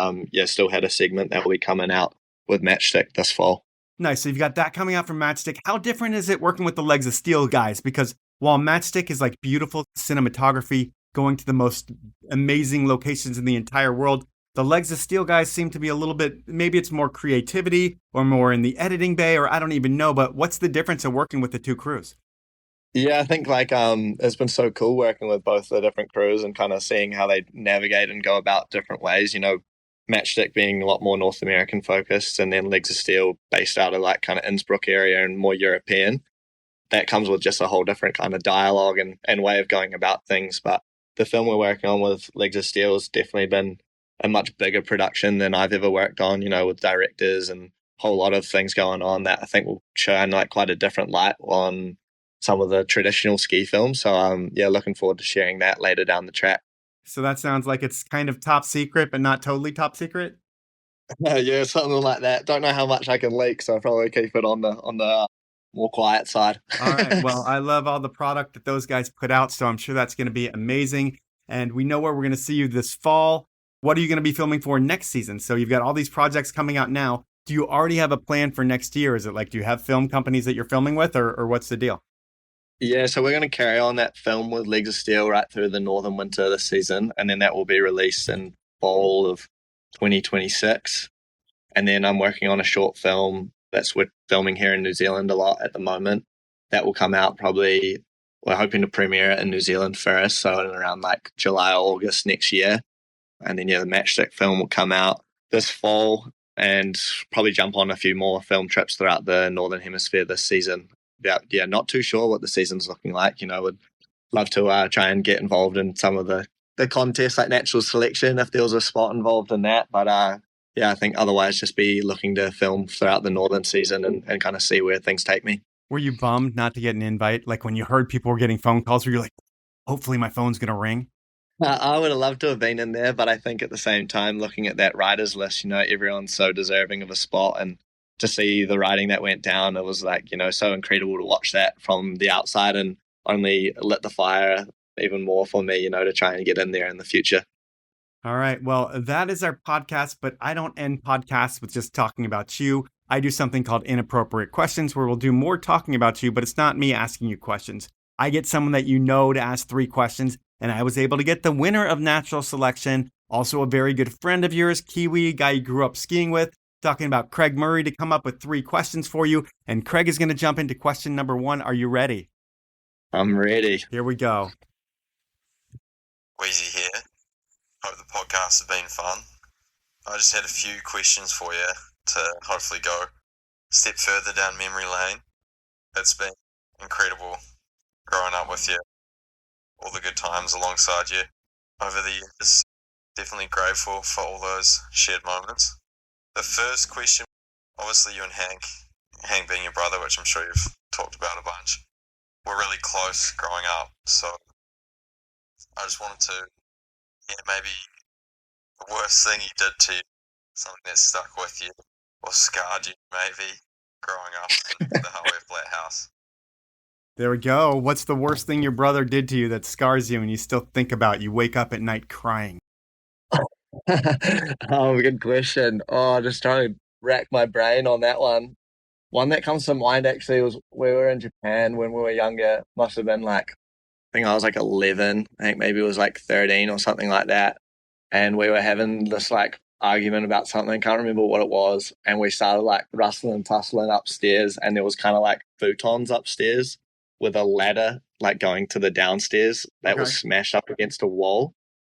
still had a segment that will be coming out with Matchstick this fall. Nice. So you've got that coming out from Matchstick. How different is it working with the Legs of Steel guys? Because while Matchstick is beautiful cinematography, going to the most amazing locations in the entire world, the Legs of Steel guys seem to be a little bit, maybe it's more creativity or more in the editing bay, or I don't even know, but what's the difference of working with the two crews? Yeah, I think it's been so cool working with both the different crews and kind of seeing how they navigate and go about different ways. Matchstick being a lot more North American focused, and then Legs of Steel based out of kind of Innsbruck area and more European. That comes with just a whole different kind of dialogue and way of going about things. But the film we're working on with Legs of Steel has definitely been a much bigger production than I've ever worked on, with directors and a whole lot of things going on that I think will shine quite a different light on some of the traditional ski films. So looking forward to sharing that later down the track. So that sounds like it's kind of top secret, but not totally top secret? Yeah, something like that. Don't know how much I can leak, so I'll probably keep it on the more quiet side. All right. Well, I love all the product that those guys put out, so I'm sure that's going to be amazing. And we know where we're going to see you this fall. What are you going to be filming for next season? So you've got all these projects coming out now. Do you already have a plan for next year? Is it do you have film companies that you're filming with, or what's the deal? Yeah, so we're going to carry on that film with Legs of Steel right through the northern winter this season, and then that will be released in fall of 2026. And then I'm working on a short film we're filming here in New Zealand a lot at the moment. That will come out probably we're hoping to premiere it in New Zealand first, so in around like July or August next year. And then, the Matchstick film will come out this fall and probably jump on a few more film trips throughout the Northern Hemisphere this season. Yeah, not too sure what the season's looking like. Would love to try and get involved in some of the contests like natural selection if there was a spot involved in that. But I think otherwise just be looking to film throughout the Northern season and kind of see where things take me. Were you bummed not to get an invite? Like when you heard people were getting phone calls, were you like, hopefully my phone's going to ring? I would have loved to have been in there, but I think at the same time, looking at that riders list, everyone's so deserving of a spot, and to see the riding that went down, it was like, so incredible to watch that from the outside, and only lit the fire even more for me, to try and get in there in the future. All right. Well, that is our podcast, but I don't end podcasts with just talking about you. I do something called Inappropriate Questions, where we'll do more talking about you, but it's not me asking you questions. I get someone that to ask 3 questions, and I was able to get the winner of natural selection, also a very good friend of yours, Kiwi, guy you grew up skiing with, talking about Craig Murray, to come up with 3 questions for you. And Craig is going to jump into question number 1. Are you ready? I'm ready. Here we go. Wheezy here. Hope the podcast has been fun. I just had a few questions for you to hopefully go a step further down memory lane. It's been incredible growing up with you, all the good times alongside you over the years. Definitely grateful for all those shared moments. The first question, obviously you and Hank being your brother, which I'm sure you've talked about a bunch, were really close growing up. So I just wanted to hear maybe the worst thing he did to you, something that stuck with you or scarred you maybe growing up in the Hawaii Flat House. There we go. What's the worst thing your brother did to you that scars you and you still think about? You wake up at night crying. Oh, good question. Just trying to rack my brain on that one. One that comes to mind actually was we were in Japan when we were younger. Must have been like, I think I was like 11. I think maybe it was like 13 or something like that. And we were having this like argument about something. Can't remember what it was. And we started like rustling and tussling upstairs. And there was kind of like futons upstairs with a ladder like going to the downstairs that was smashed up against a wall.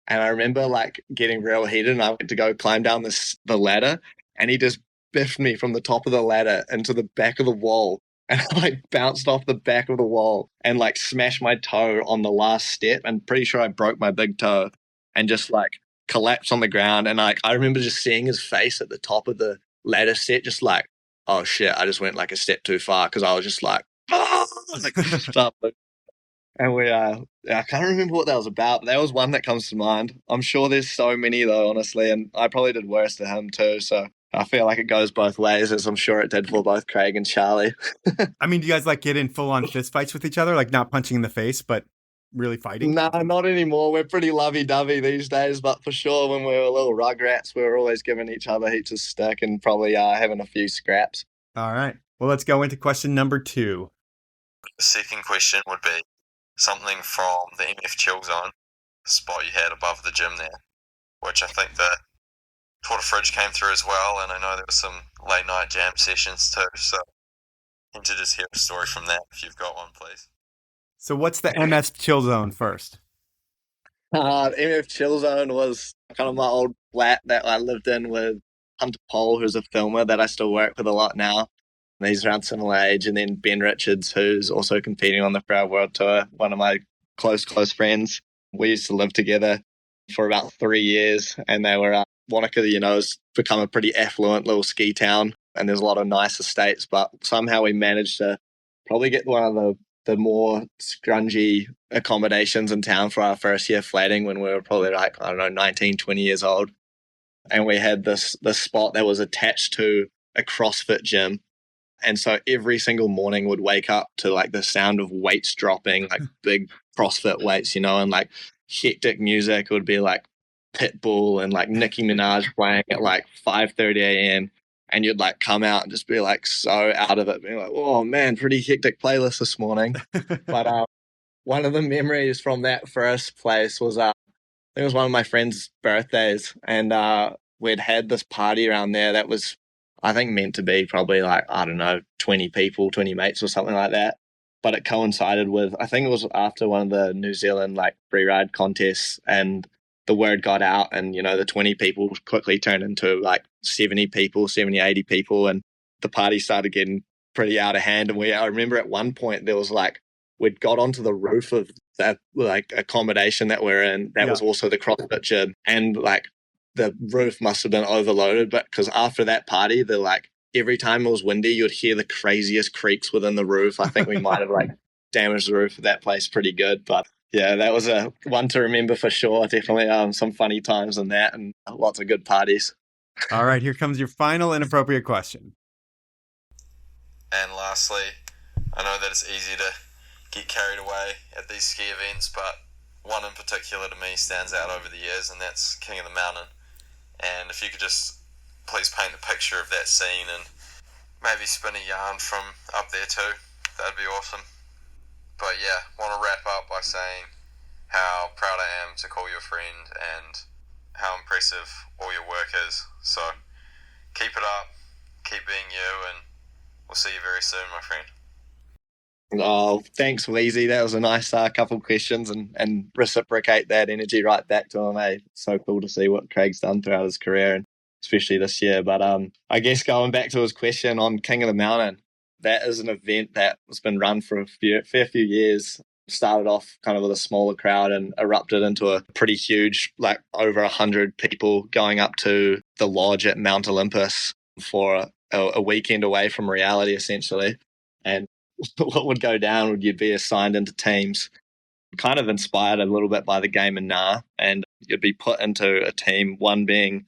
And I remember like getting real heated, and I went to go climb down the ladder, and he just biffed me from the top of the ladder into the back of the wall. And I like bounced off the back of the wall and like smashed my toe on the last step, and pretty sure I broke my big toe and just like collapsed on the ground. And like I remember just seeing his face at the top of the ladder set, just like, oh shit, I just went like a step too far, because I was just like, and I can't remember what that was about, but that was one that comes to mind. I'm sure there's so many though, honestly, and I probably did worse to him too, so I feel like it goes both ways, as I'm sure it did for both Craig and Charlie. I mean, do you guys like get in full-on fist fights with each other, like not punching in the face, but really fighting? No, not anymore. We're pretty lovey-dovey these days, but for sure when we were little rugrats, we were always giving each other heaps of stick and probably having a few scraps. All right. Well, let's go into question number 2. The second question would be something from the MF Chill Zone, the spot you had above the gym there, which I think the Twitter Fridge came through as well, and I know there were some late night jam sessions too, so I need to just hear a story from that if you've got one, please. So what's the MF Chill Zone first? MF Chill Zone was kind of my old flat that I lived in with Hunter Powell, who's a filmer that I still work with a lot now. And he's around similar age. And then Ben Richards, who's also competing on the Freeride World Tour, one of my close friends. We used to live together for about 3 years, and they were Wanaka, has become a pretty affluent little ski town, and there's a lot of nice estates, but somehow we managed to probably get one of the more scrungy accommodations in town for our first year flatting when we were probably like, 19, 20 years old. And we had this spot that was attached to a CrossFit gym. And so every single morning would wake up to like the sound of weights dropping, like big CrossFit weights, and like hectic music. It would be like Pitbull and like Nicki Minaj playing at like 5:30 a.m. And you'd like come out and just be like so out of it, being like, oh man, pretty hectic playlist this morning. But one of the memories from that first place was, I think it was one of my friend's birthdays, and we'd had this party around there that was, I think, meant to be probably like, 20 people, 20 mates or something like that. but it coincided with, I think it was after one of the New Zealand like freeride contests, and the word got out, and the 20 people quickly turned into like 70 people, 70, 80 people, and the party started getting pretty out of hand. And I remember at one point there was like, we'd got onto the roof of that like accommodation that we're in. That was also the CrossFit gym, and like the roof must have been overloaded. But because after that party, they're like, every time it was windy, you'd hear the craziest creaks within the roof. I think we might have like damaged the roof of that place pretty good. But yeah, that was a one to remember for sure. Definitely some funny times in that, and lots of good parties. All right, here comes your final inappropriate question. And lastly, I know that it's easy to get carried away at these ski events, but one in particular to me stands out over the years, and that's King of the Mountain. And if you could just please paint a picture of that scene and maybe spin a yarn from up there too, that'd be awesome. But yeah, want to wrap up by saying how proud I am to call you a friend and how impressive all your work is. So keep it up, keep being you, and we'll see you very soon, my friend. Oh, thanks, Weezy. That was a nice couple of questions, and reciprocate that energy right back to him. It's so cool to see what Craig's done throughout his career, and especially this year. But I guess going back to his question on King of the Mountain, that is an event that has been run for a fair few years. Started off kind of with a smaller crowd and erupted into a pretty huge, like over 100 people going up to the lodge at Mount Olympus for a weekend away from reality, essentially. And what would go down would you'd be assigned into teams, kind of inspired a little bit by the game in NA, and you'd be put into a team, one being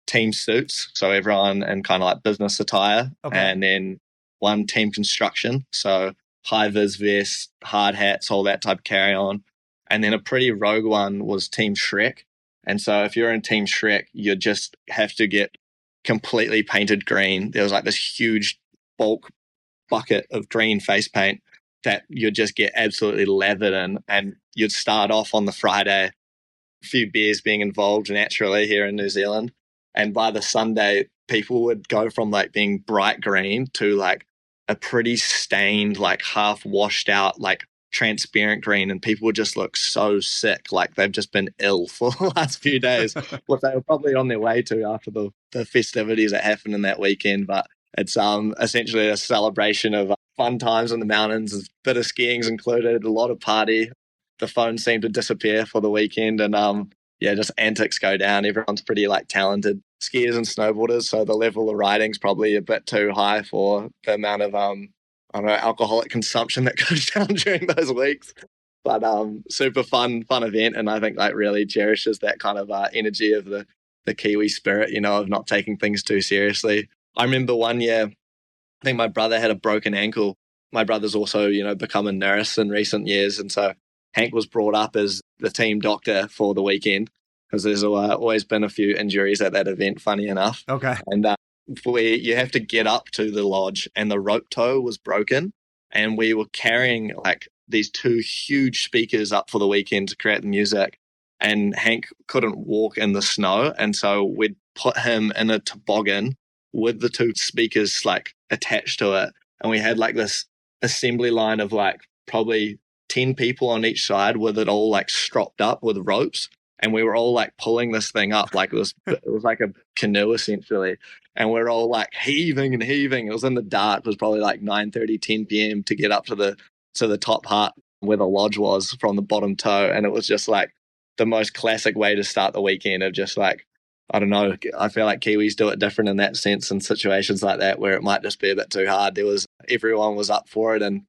team suits, so everyone in kind of like business attire, and then one team construction, so high-vis vests, hard hats, all that type of carry-on. And then a pretty rogue one was Team Shrek. And so if you're in Team Shrek, you just have to get completely painted green. There was like this huge bulk bucket of green face paint that you'd just get absolutely lathered in. And you'd start off on the Friday, a few beers being involved naturally here in New Zealand. And by the Sunday, people would go from like being bright green to like a pretty stained, like half washed out, like transparent green, and people would just look so sick, like they've just been ill for the last few days, what they were probably on their way to after the festivities that happened in that weekend. But it's essentially a celebration of fun times in the mountains, a bit of skiing's included, a lot of party. The phone seemed to disappear for the weekend, and just antics go down. Everyone's pretty like talented skiers and snowboarders, so the level of riding's probably a bit too high for the amount of alcoholic consumption that goes down during those weeks. But super fun event, and I think like really cherishes that kind of energy of the Kiwi spirit, of not taking things too seriously. I remember one year, I think my brother had a broken ankle. My brother's also become a nurse in recent years, and so Hank was brought up as the team doctor for the weekend, because there's always been a few injuries at that event, funny enough. Okay. And you have to get up to the lodge, and the rope tow was broken, and we were carrying like these two huge speakers up for the weekend to create the music, and Hank couldn't walk in the snow, and so we'd put him in a toboggan with the two speakers like attached to it, and we had like this assembly line of like probably 10 people on each side with it all like stropped up with ropes, and we were all like pulling this thing up like it was like a canoe essentially, and we're all like heaving and heaving. It was in the dark. It was probably like 9:30, 10 p.m. to get up to the top hut where the lodge was from the bottom toe, and it was just like the most classic way to start the weekend of just like, I don't know, I feel like Kiwis do it different in that sense in situations like that where it might just be a bit too hard. Everyone was up for it, and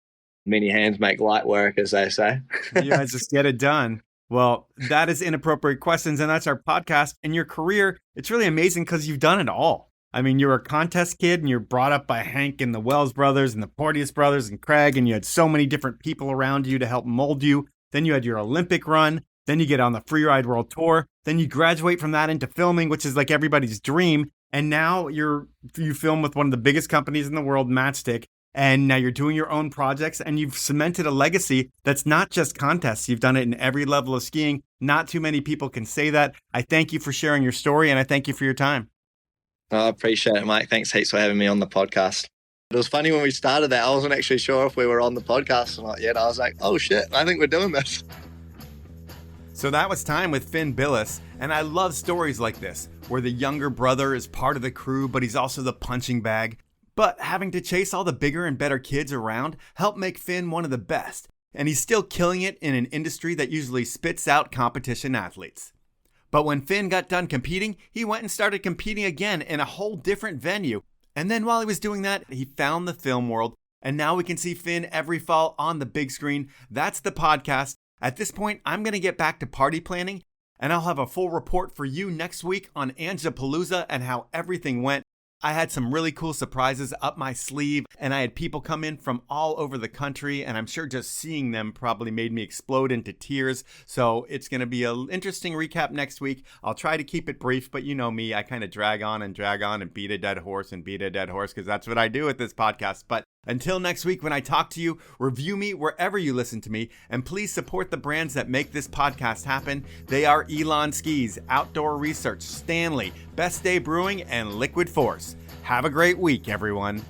many hands make light work, as they say. You guys just get it done. Well, that is Inappropriate Questions, and that's our podcast. In your career, it's really amazing because you've done it all. I mean, you're a contest kid, and you're brought up by Hank and the Wells brothers and the Porteous brothers and Craig, and you had so many different people around you to help mold you. Then you had your Olympic run. Then you get on the Freeride World Tour. Then you graduate from that into filming, which is like everybody's dream. And now you film with one of the biggest companies in the world, Matchstick. And now you're doing your own projects, and you've cemented a legacy that's not just contests. You've done it in every level of skiing. Not too many people can say that. I thank you for sharing your story, and I thank you for your time. I appreciate it, Mike. Thanks heaps for having me on the podcast. It was funny when we started that, I wasn't actually sure if we were on the podcast or not yet. I was like, oh shit, I think we're doing this. So that was time with Finn Bilous, and I love stories like this, where the younger brother is part of the crew, but he's also the punching bag. But having to chase all the bigger and better kids around helped make Finn one of the best, and he's still killing it in an industry that usually spits out competition athletes. But when Finn got done competing, he went and started competing again in a whole different venue. And then while he was doing that, he found the film world, and now we can see Finn every fall on the big screen. That's the podcast. At this point, I'm going to get back to party planning, and I'll have a full report for you next week on Angelapalooza and how everything went. I had some really cool surprises up my sleeve, and I had people come in from all over the country, and I'm sure just seeing them probably made me explode into tears. So it's going to be an interesting recap next week. I'll try to keep it brief, but you know me, I kind of drag on and beat a dead horse because that's what I do with this podcast. But until next week when I talk to you, review me wherever you listen to me, and please support the brands that make this podcast happen. They are Elan Skis, Outdoor Research, Stanley, Best Day Brewing, and Liquid Force. Have a great week, everyone.